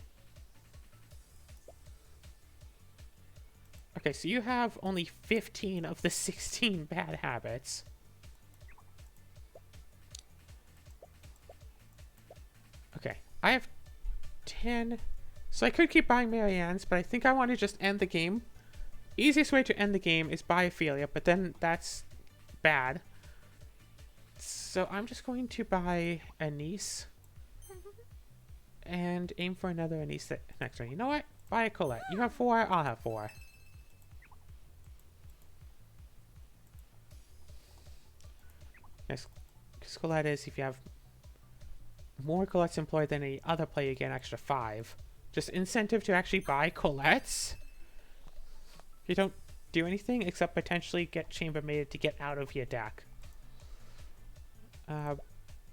Okay, so you have only 15 of the 16 bad habits. Okay, I have 10. So I could keep buying Marianne's, but I think I want to just end the game. Easiest way to end the game is buy Ophelia, but then that's bad. So I'm just going to buy a niece. And aim for another niece next one. You know what? Buy a Colette. You have 4, I'll have 4. Yes, because Colette is, if you have more Colettes employed than any other player, you get an extra 5. Just incentive to actually buy Colettes. You don't do anything except potentially get chambermaided to get out of your deck.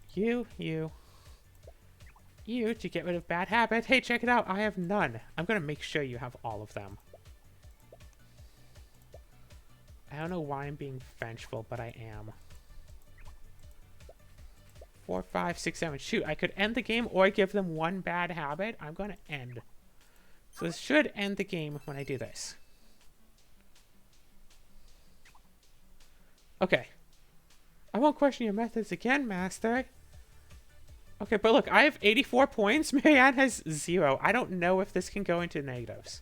You to get rid of bad habit. Hey, check it out. I have none. I'm going to make sure you have all of them. I don't know why I'm being vengeful, but I am. 4, 5, 6, 7. Shoot, I could end the game or give them 1 bad habit. I'm going to end. So this should end the game when I do this. Okay. I won't question your methods again, Master. Okay, but look, I have 84 points. Marianne has 0. I don't know if this can go into negatives.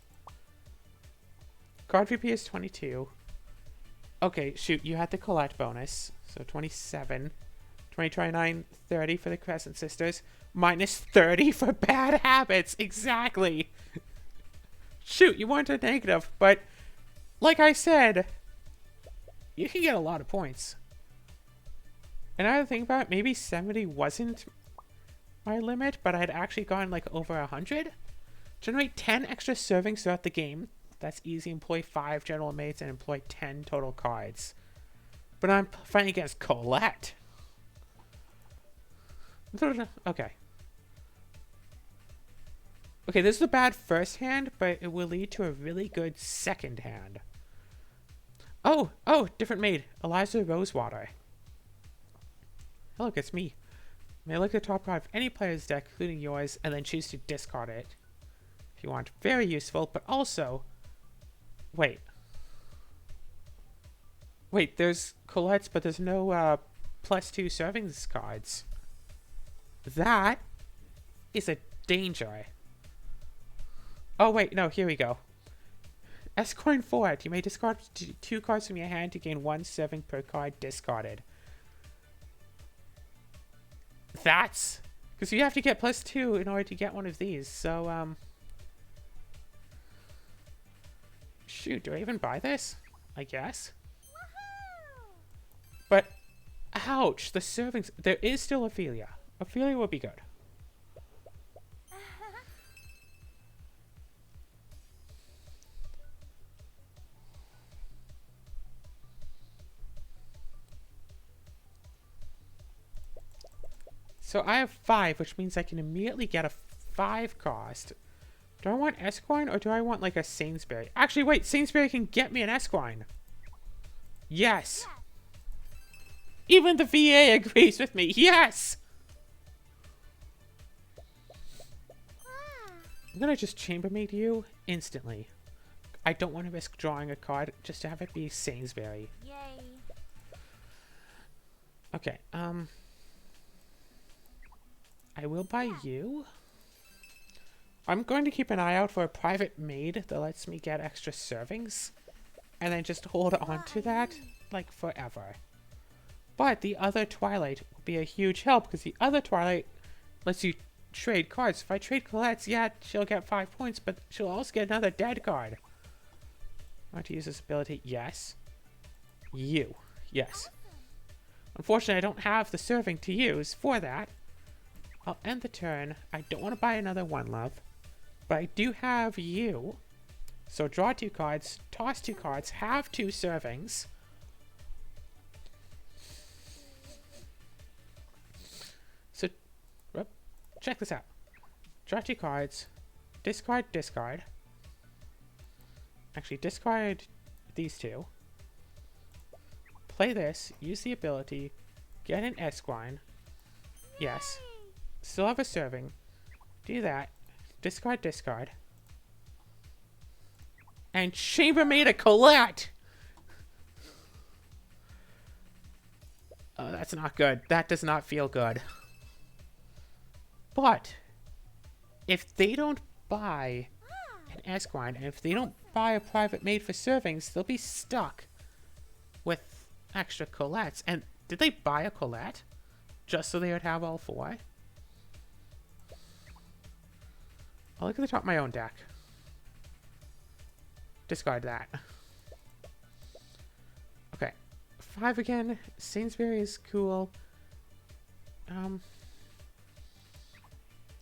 Card VP is 22. Okay, shoot, you had the collect bonus. So 27. 20, 29, 30 for the Crescent Sisters. Minus 30 for bad habits. Exactly. Shoot, you weren't a negative, but like I said, you can get a lot of points. And I had to think about it, maybe 70 wasn't my limit, but I had actually gone like over 100. Generate 10 extra servings throughout the game. That's easy. Employ 5 general mates and employ 10 total cards. But I'm fighting against Colette. Okay. Okay, this is a bad first hand, but it will lead to a really good second hand. Oh, different maid. Eliza Rosewater. Oh, look, it's me. May look at the top card of any player's deck, including yours, and then choose to discard it. If you want. Very useful, but also... Wait, there's Colette's, but there's no +2 servings cards. That is a danger. Oh, wait, no, here we go. S-Coin forward. You may discard 2 cards from your hand to gain 1 serving per card discarded. That's... Because you have to get +2 in order to get one of these, so, Shoot, do I even buy this? I guess. But, ouch, the servings... There is still Ophelia. Ophelia would be good. So I have 5, which means I can immediately get a 5 cost. Do I want Esquine or do I want like a Sainsbury? Actually, wait, Sainsbury can get me an Esquine. Yes. Even the VA agrees with me. Yes. I'm gonna just chambermaid you instantly. I don't want to risk drawing a card just to have it be Sainsbury. Yay. Okay, I will buy you. I'm going to keep an eye out for a private maid that lets me get extra servings. And then just hold on to that, like, forever. But the other Twilight will be a huge help, because the other Twilight lets you trade cards. If I trade Colette's, yeah, she'll get 5 points, but she'll also get another dead card. I want to use this ability. Yes. You. Yes. Unfortunately, I don't have the serving to use for that. I'll end the turn. I don't want to buy another One Love. But I do have you. So draw 2 cards, toss 2 cards, have 2 servings. So, check this out. Draw 2 cards, discard, discard. Actually, discard these 2. Play this, use the ability, get an Esquine. Yes. Still have a serving. Do that. Discard, discard. And chambermaid a Colette! Oh, that's not good. That does not feel good. But, if they don't buy an Esquine, and if they don't buy a private maid for servings, they'll be stuck with extra Colettes. And did they buy a Colette? Just so they would have all 4? I'll look at the top of my own deck. Discard that. Okay. 5 again. Sainsbury is cool.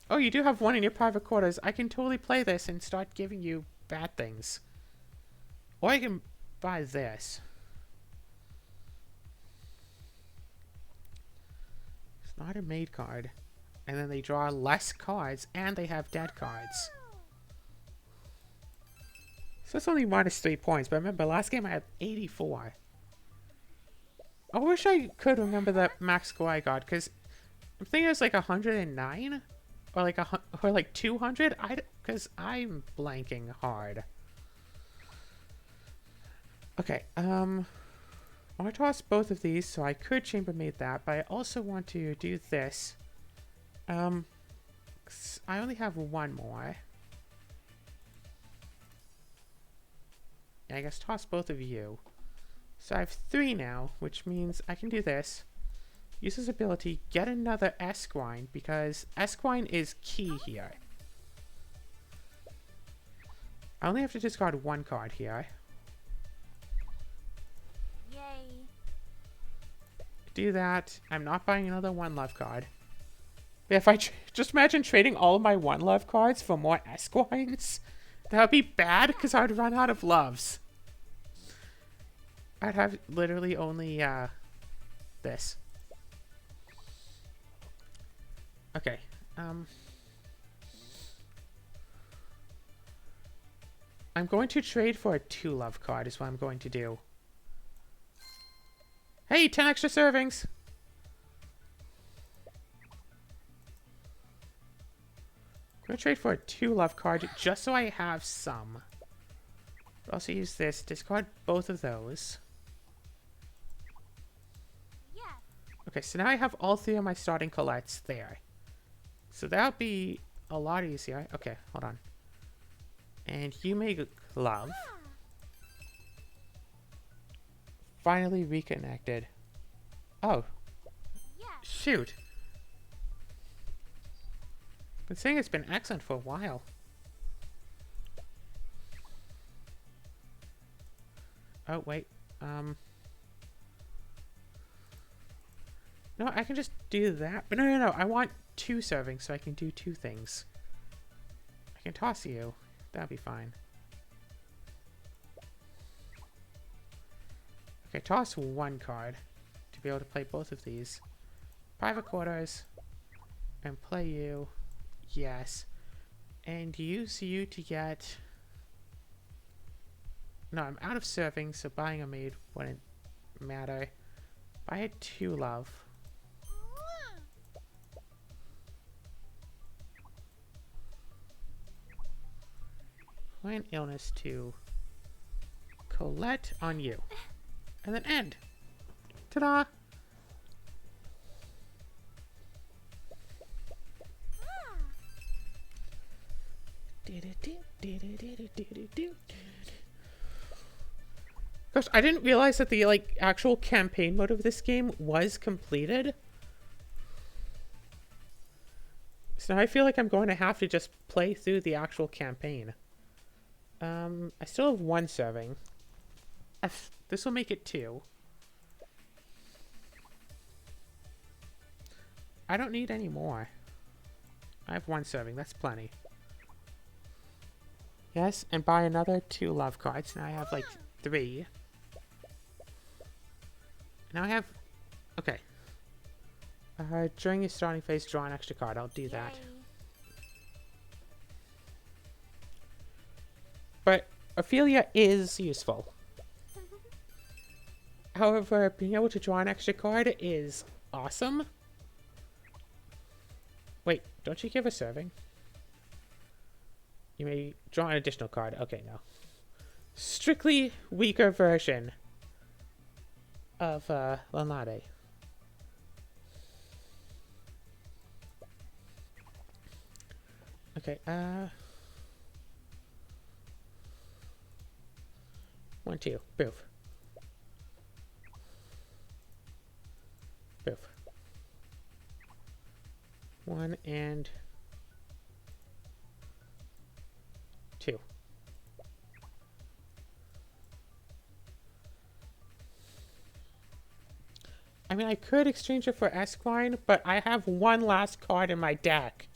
Oh, you do have 1 in your private quarters. I can totally play this and start giving you bad things. Or I can buy this. It's not a maid card. And then they draw less cards, and they have dead cards. So that's only minus 3 points, but remember, last game I had 84. I wish I could remember the max score I got, because I'm thinking it was like 109? Or like 200? Because I'm blanking hard. Okay, want I want to toss both of these, so I could chambermaid that, but I also want to do this. I only have one more. Yeah, I guess toss both of you. So I have 3 now, which means I can do this. Use his ability, get another Esquine, because Esquine is key here. I only have to discard 1 card here. Yay. Do that. I'm not buying another 1 love card. But if I just imagine trading all of my 1 love cards for more Esquines, that would be bad because I would run out of loves. I'd have literally only this. Okay. I'm going to trade for a 2 love card is what I'm going to do. Hey, 10 extra servings. I'm going to trade for a 2 love card just so I have some. I'll also use this. Discard both of those. Yeah. Okay, so now I have all 3 of my starting Colettes there. So that'll be a lot easier. Okay, hold on. And you make love. Finally reconnected. Oh. Yeah. Shoot. Been saying it's been excellent for a while. Oh, wait. No, I can just do that. But no. I want 2 servings so I can do 2 things. I can toss you. That'll be fine. Okay, toss 1 card to be able to play both of these. Private quarters. And play you. Yes. And use you to get... No, I'm out of serving, so buying a maid wouldn't matter. If I had 2 love. Play an illness to Colette on you. And then end. Ta-da! Gosh, I didn't realize that the actual campaign mode of this game was completed. So now I feel like I'm going to have to just play through the actual campaign. I still have 1 serving. This will make it 2. I don't need any more. I have 1 serving. That's plenty. Yes, and buy another 2 love cards. Now I have 3. Now I have... Okay. During your starting phase, draw an extra card. I'll do that. But Ophelia is useful. However, being able to draw an extra card is awesome. Wait, don't you give a serving? You may draw an additional card. Okay, no. Strictly weaker version of Lanade. Okay, 1, 2, boof. Boof. 1 and 2. I mean, I could exchange it for Esquine, but I have 1 last card in my deck.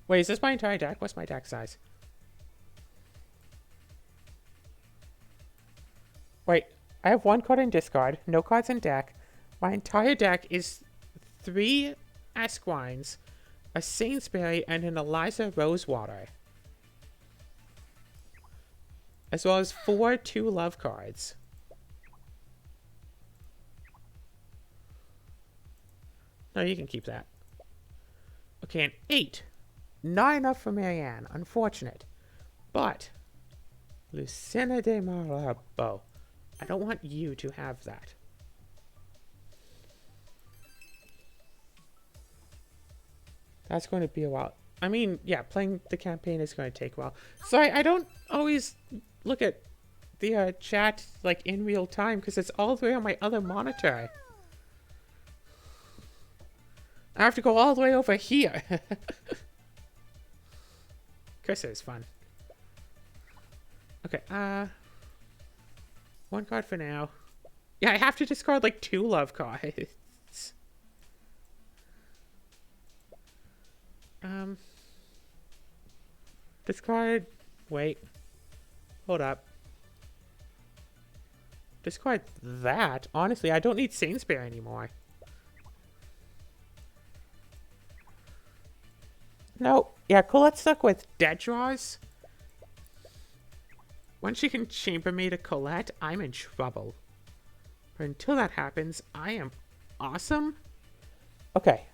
Wait, is this my entire deck? What's my deck size? Wait, I have 1 card in discard, no cards in deck. My entire deck is 3 Esquines, a Sainsbury, and an Eliza Rosewater. As well as 4 2 love cards. No, you can keep that. Okay, an 8. Not enough for Marianne. Unfortunate. But Lucina de Marabo. I don't want you to have that. That's going to be a while. I mean, yeah, playing the campaign is going to take a while. Sorry, I don't always look at the chat like in real time because it's all the way on my other monitor. I have to go all the way over here. Cursor is fun. Okay, one card for now. Yeah, I have to discard like 2 love cards. Discard. Wait. Hold up. Discard that. Honestly, I don't need Sainsbury anymore. No. Yeah, Colette's stuck with dead draws. Once she can chambermaid a Colette, I'm in trouble. But until that happens, I am awesome. Okay.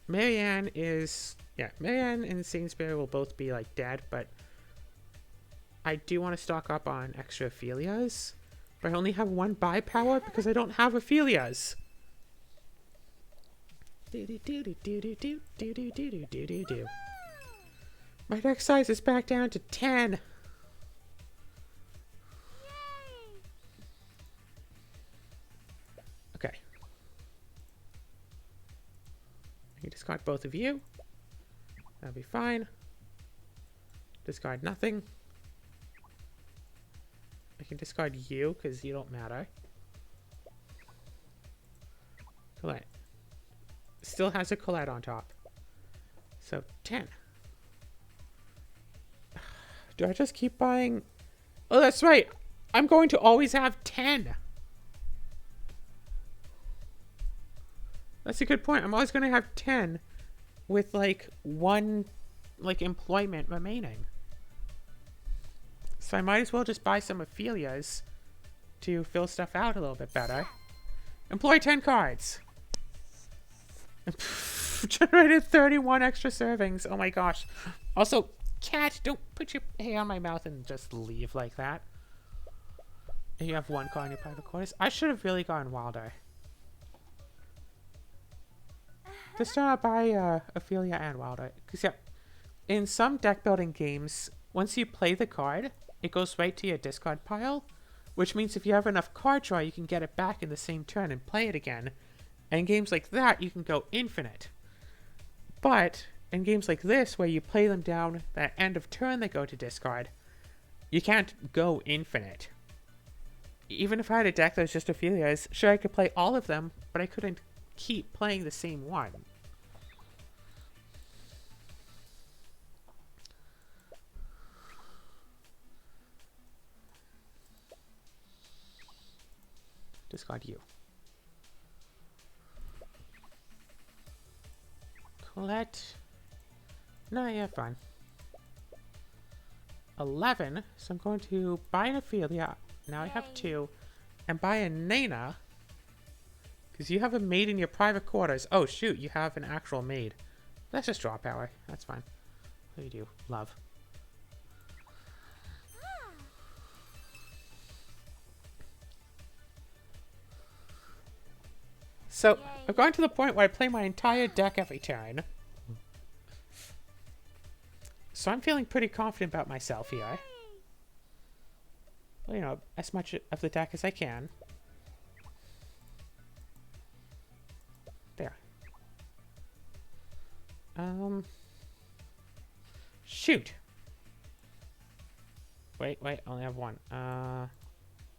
Marianne is... Yeah, Marianne and Sainsbury will both be, like, dead, but... I do want to stock up on extra Ophelias. But I only have 1 buy power because I don't have Ophelias. My deck size is back down to 10. Okay. I can discard both of you. That'll be fine. Discard nothing. I can discard you because you don't matter. Colette. Still has a Colette on top. So 10. Do I just keep buying? Oh, that's right. I'm going to always have 10. That's a good point. I'm always going to have 10 with like 1 like employment remaining. So I might as well just buy some Ophelias to fill stuff out a little bit better. Employ 10 cards. Generated 31 extra servings. Oh my gosh. Also, cat, don't put your hair on my mouth and just leave like that. And you have 1 card in your private quarters. I should have really gone wilder. This time I'll buy Ophelia and Wilder. Because, yeah, in some deck building games, once you play the card, it goes right to your discard pile. Which means if you have enough card draw, you can get it back in the same turn and play it again. And in games like that, you can go infinite. But in games like this, where you play them down, that end of turn they go to discard, you can't go infinite. Even if I had a deck that was just Ophelia's, sure I could play all of them, but I couldn't keep playing the same one. Discard you. Colette. No, yeah, fine. 11. So I'm going to buy an Ophelia. Now I have 2. And buy a Nana. Because you have a maid in your private quarters. Oh, shoot. You have an actual maid. That's just draw power. That's fine. What do you do? Love. So, I've gotten to the point where I play my entire deck every turn. So I'm feeling pretty confident about myself here. Well, you know, as much of the deck as I can. There. Shoot! Wait, I only have 1.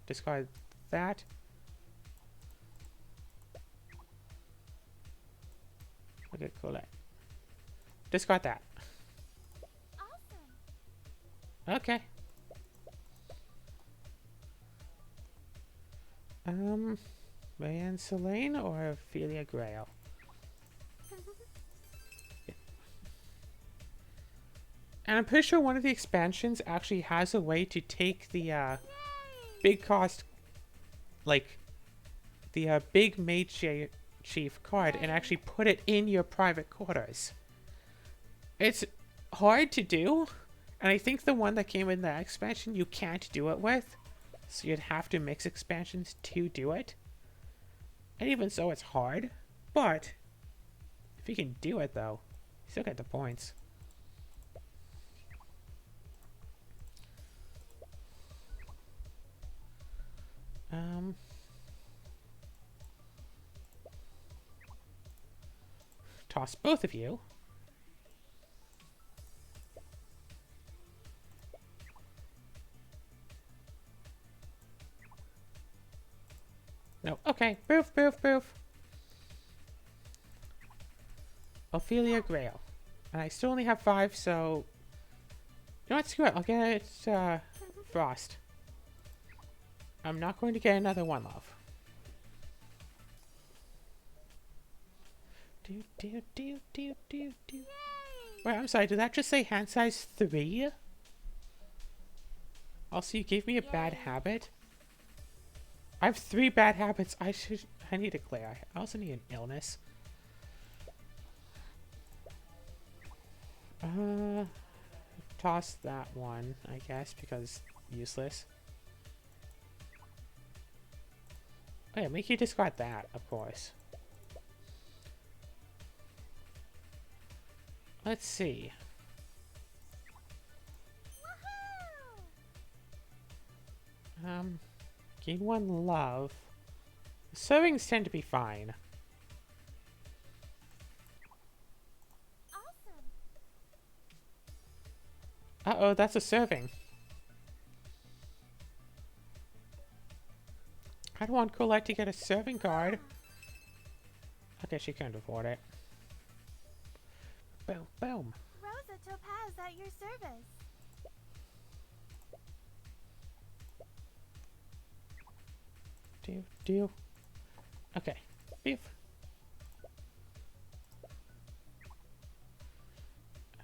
Discard that. Look at Colette. Discard that. Awesome. Okay. Marianne Selene or Ophelia Grail? Yeah. And I'm pretty sure one of the expansions actually has a way to take the big cost, like the big mage chief card and actually put it in your private quarters. It's hard to do, and I think the one that came in that expansion you can't do it with. So you'd have to mix expansions to do it. And even so, it's hard. But if you can do it, though, you still get the points. Toss both of you. No, okay. Boof, boof, boof. Ophelia Grail. And I still only have 5, so... You know what? Screw it. I'll get Frost. I'm not going to get another One Love. Do. Wait, I'm sorry. Did that just say hand size 3? Also, you gave me a bad habit. I have 3 bad habits. I need a clear. I also need an illness. Toss that one, I guess, because useless. Oh yeah, make you discard that, of course. Let's see. Gain 1 love. Servings tend to be fine. Awesome. Uh-oh, that's a serving. I don't want Colette to get a serving card. Okay, she can't afford it. Boom, boom. Rosa Topaz at your service. Do. Okay. Beef.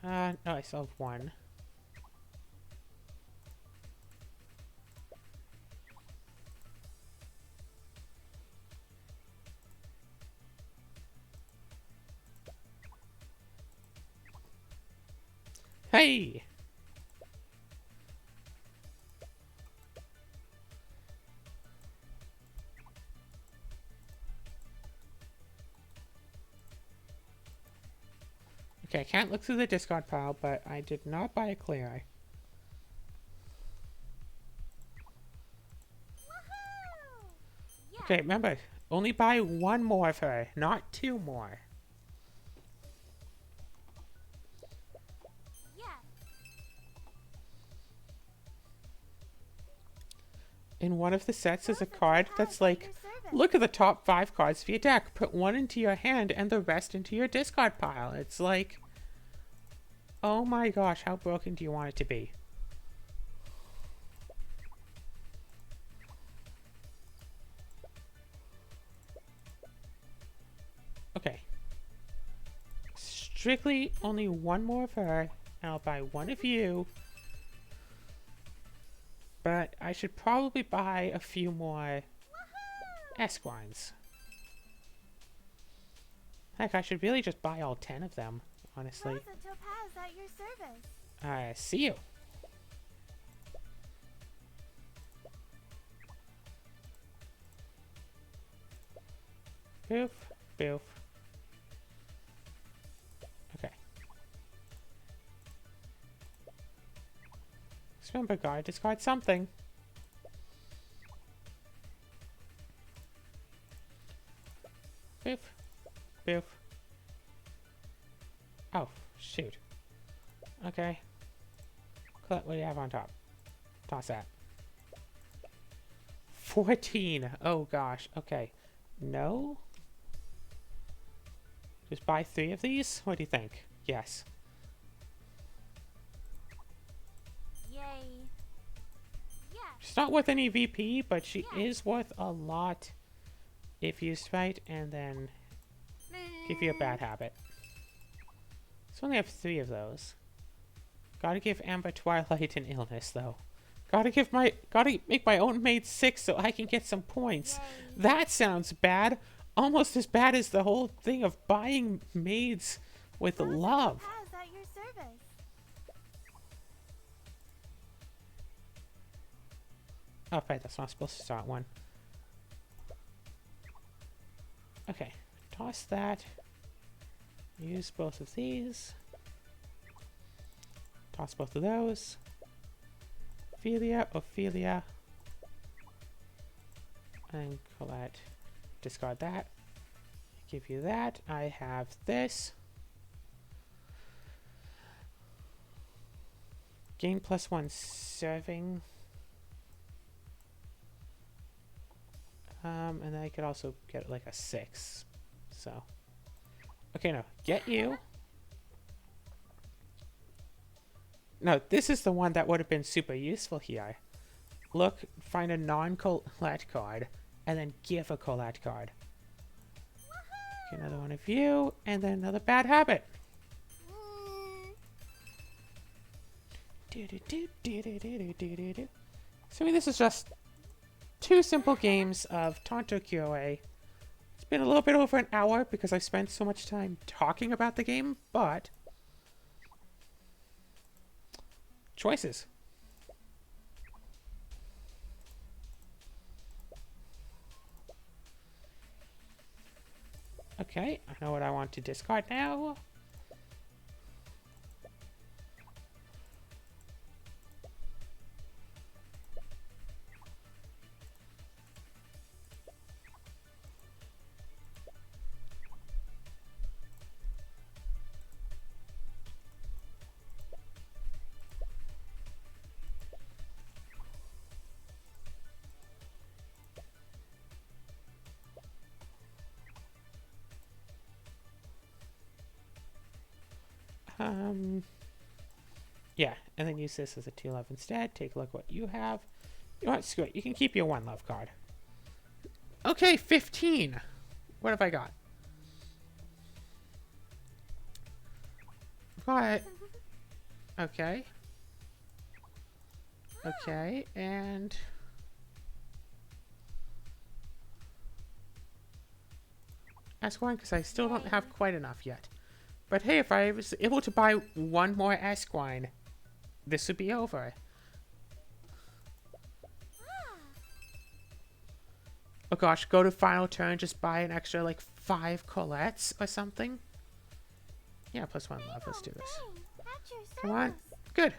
No, I still have 1. Hey! Okay, I can't look through the discard pile, but I did not buy a clear eye. Yeah. Okay, remember, only buy 1 more of her, not 2 more. Yeah. In one of the sets is a Rosa card Topaz that's at like, your service. look at the top 5 cards of your deck. Put 1 into your hand and the rest into your discard pile. It's like, oh my gosh, how broken do you want it to be? Okay. Strictly only 1 more of her, and I'll buy 1 of you. But I should probably buy a few more Esquines. Heck, I should really just buy all 10 of them, honestly. Rosa Topaz at your service. See you. Boof, boof. Okay. Just remember, guard, discard something. Boof, boof. Oh, shoot. Okay. What do you have on top? Toss that. 14. Oh gosh. Okay. No? Just buy 3 of these? What do you think? Yes. Yay. Yeah. She's not worth any VP, but she Yeah. is worth a lot if used right, and then give you a bad habit. So only have 3 of those. Gotta give Amber Twilight an illness, though. Gotta make my own maid 6 so I can get some points. Yay. That sounds bad. Almost as bad as the whole thing of buying maids with Rosa love. Topaz at your service. Oh, right, that's not supposed to start one. Okay, toss that. Use both of these. Toss both of those. Ophelia, Ophelia. And Colette. Discard that. Give you that. I have this. Gain +1 serving. And then I could also get like a 6. So. Okay, no. Get you. No, this is the one that would have been super useful here. Look, find a non-Colette card, and then give a Colette card. Okay, another one of you, and then another bad habit. So this is just 2 simple games of Tanto Cuore. It's been a little bit over an hour because I spent so much time talking about the game, but choices. Okay, I know what I want to discard now. Yeah, and then use this as a 2 love instead. Take a look what you have. You know what? Screw it. You can keep your 1 love card. Okay, 15. What have I got? Got. Okay. Okay, and ask one because I still don't have quite enough yet. But hey, if I was able to buy 1 more Esquine, this would be over. Oh gosh, go to final turn, just buy an extra like 5 Colettes or something. Yeah, +1 love, let's do this. Come on, good.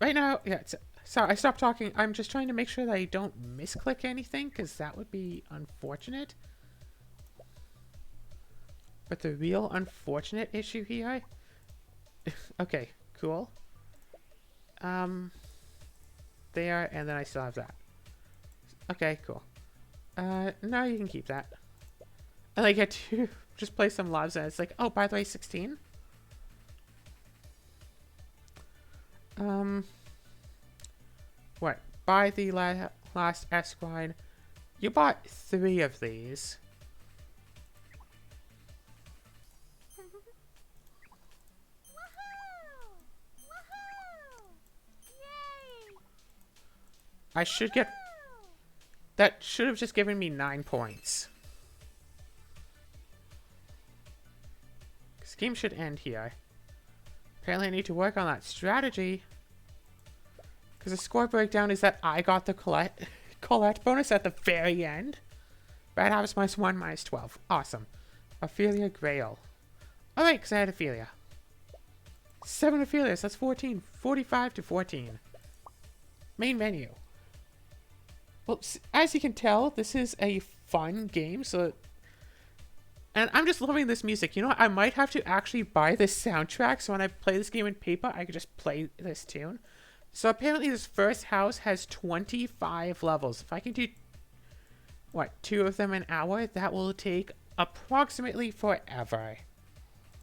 Right now, yeah, sorry, I stopped talking. I'm just trying to make sure that I don't misclick anything, because that would be unfortunate. But the real unfortunate issue here... okay, cool. There, and then I still have that. Okay, cool. No, you can keep that. And I get to just play some loves, and it's like, oh, by the way, 16? What? Buy the last Esquine. You bought 3 of these. I should get... that should have just given me 9 points. This game should end here. Apparently I need to work on that strategy. Because the score breakdown is that I got the Colette bonus at the very end. Bad habits -1, -12. Awesome. Ophelia Grail. Alright, because I had Ophelia. 7 Ophelias, that's 14. 45 to 14. Main menu. Well, as you can tell, this is a fun game, so... and I'm just loving this music. You know what? I might have to actually buy this soundtrack, so when I play this game in paper, I could just play this tune. So apparently this first house has 25 levels. If I can do, what, 2 of them an hour, that will take approximately forever.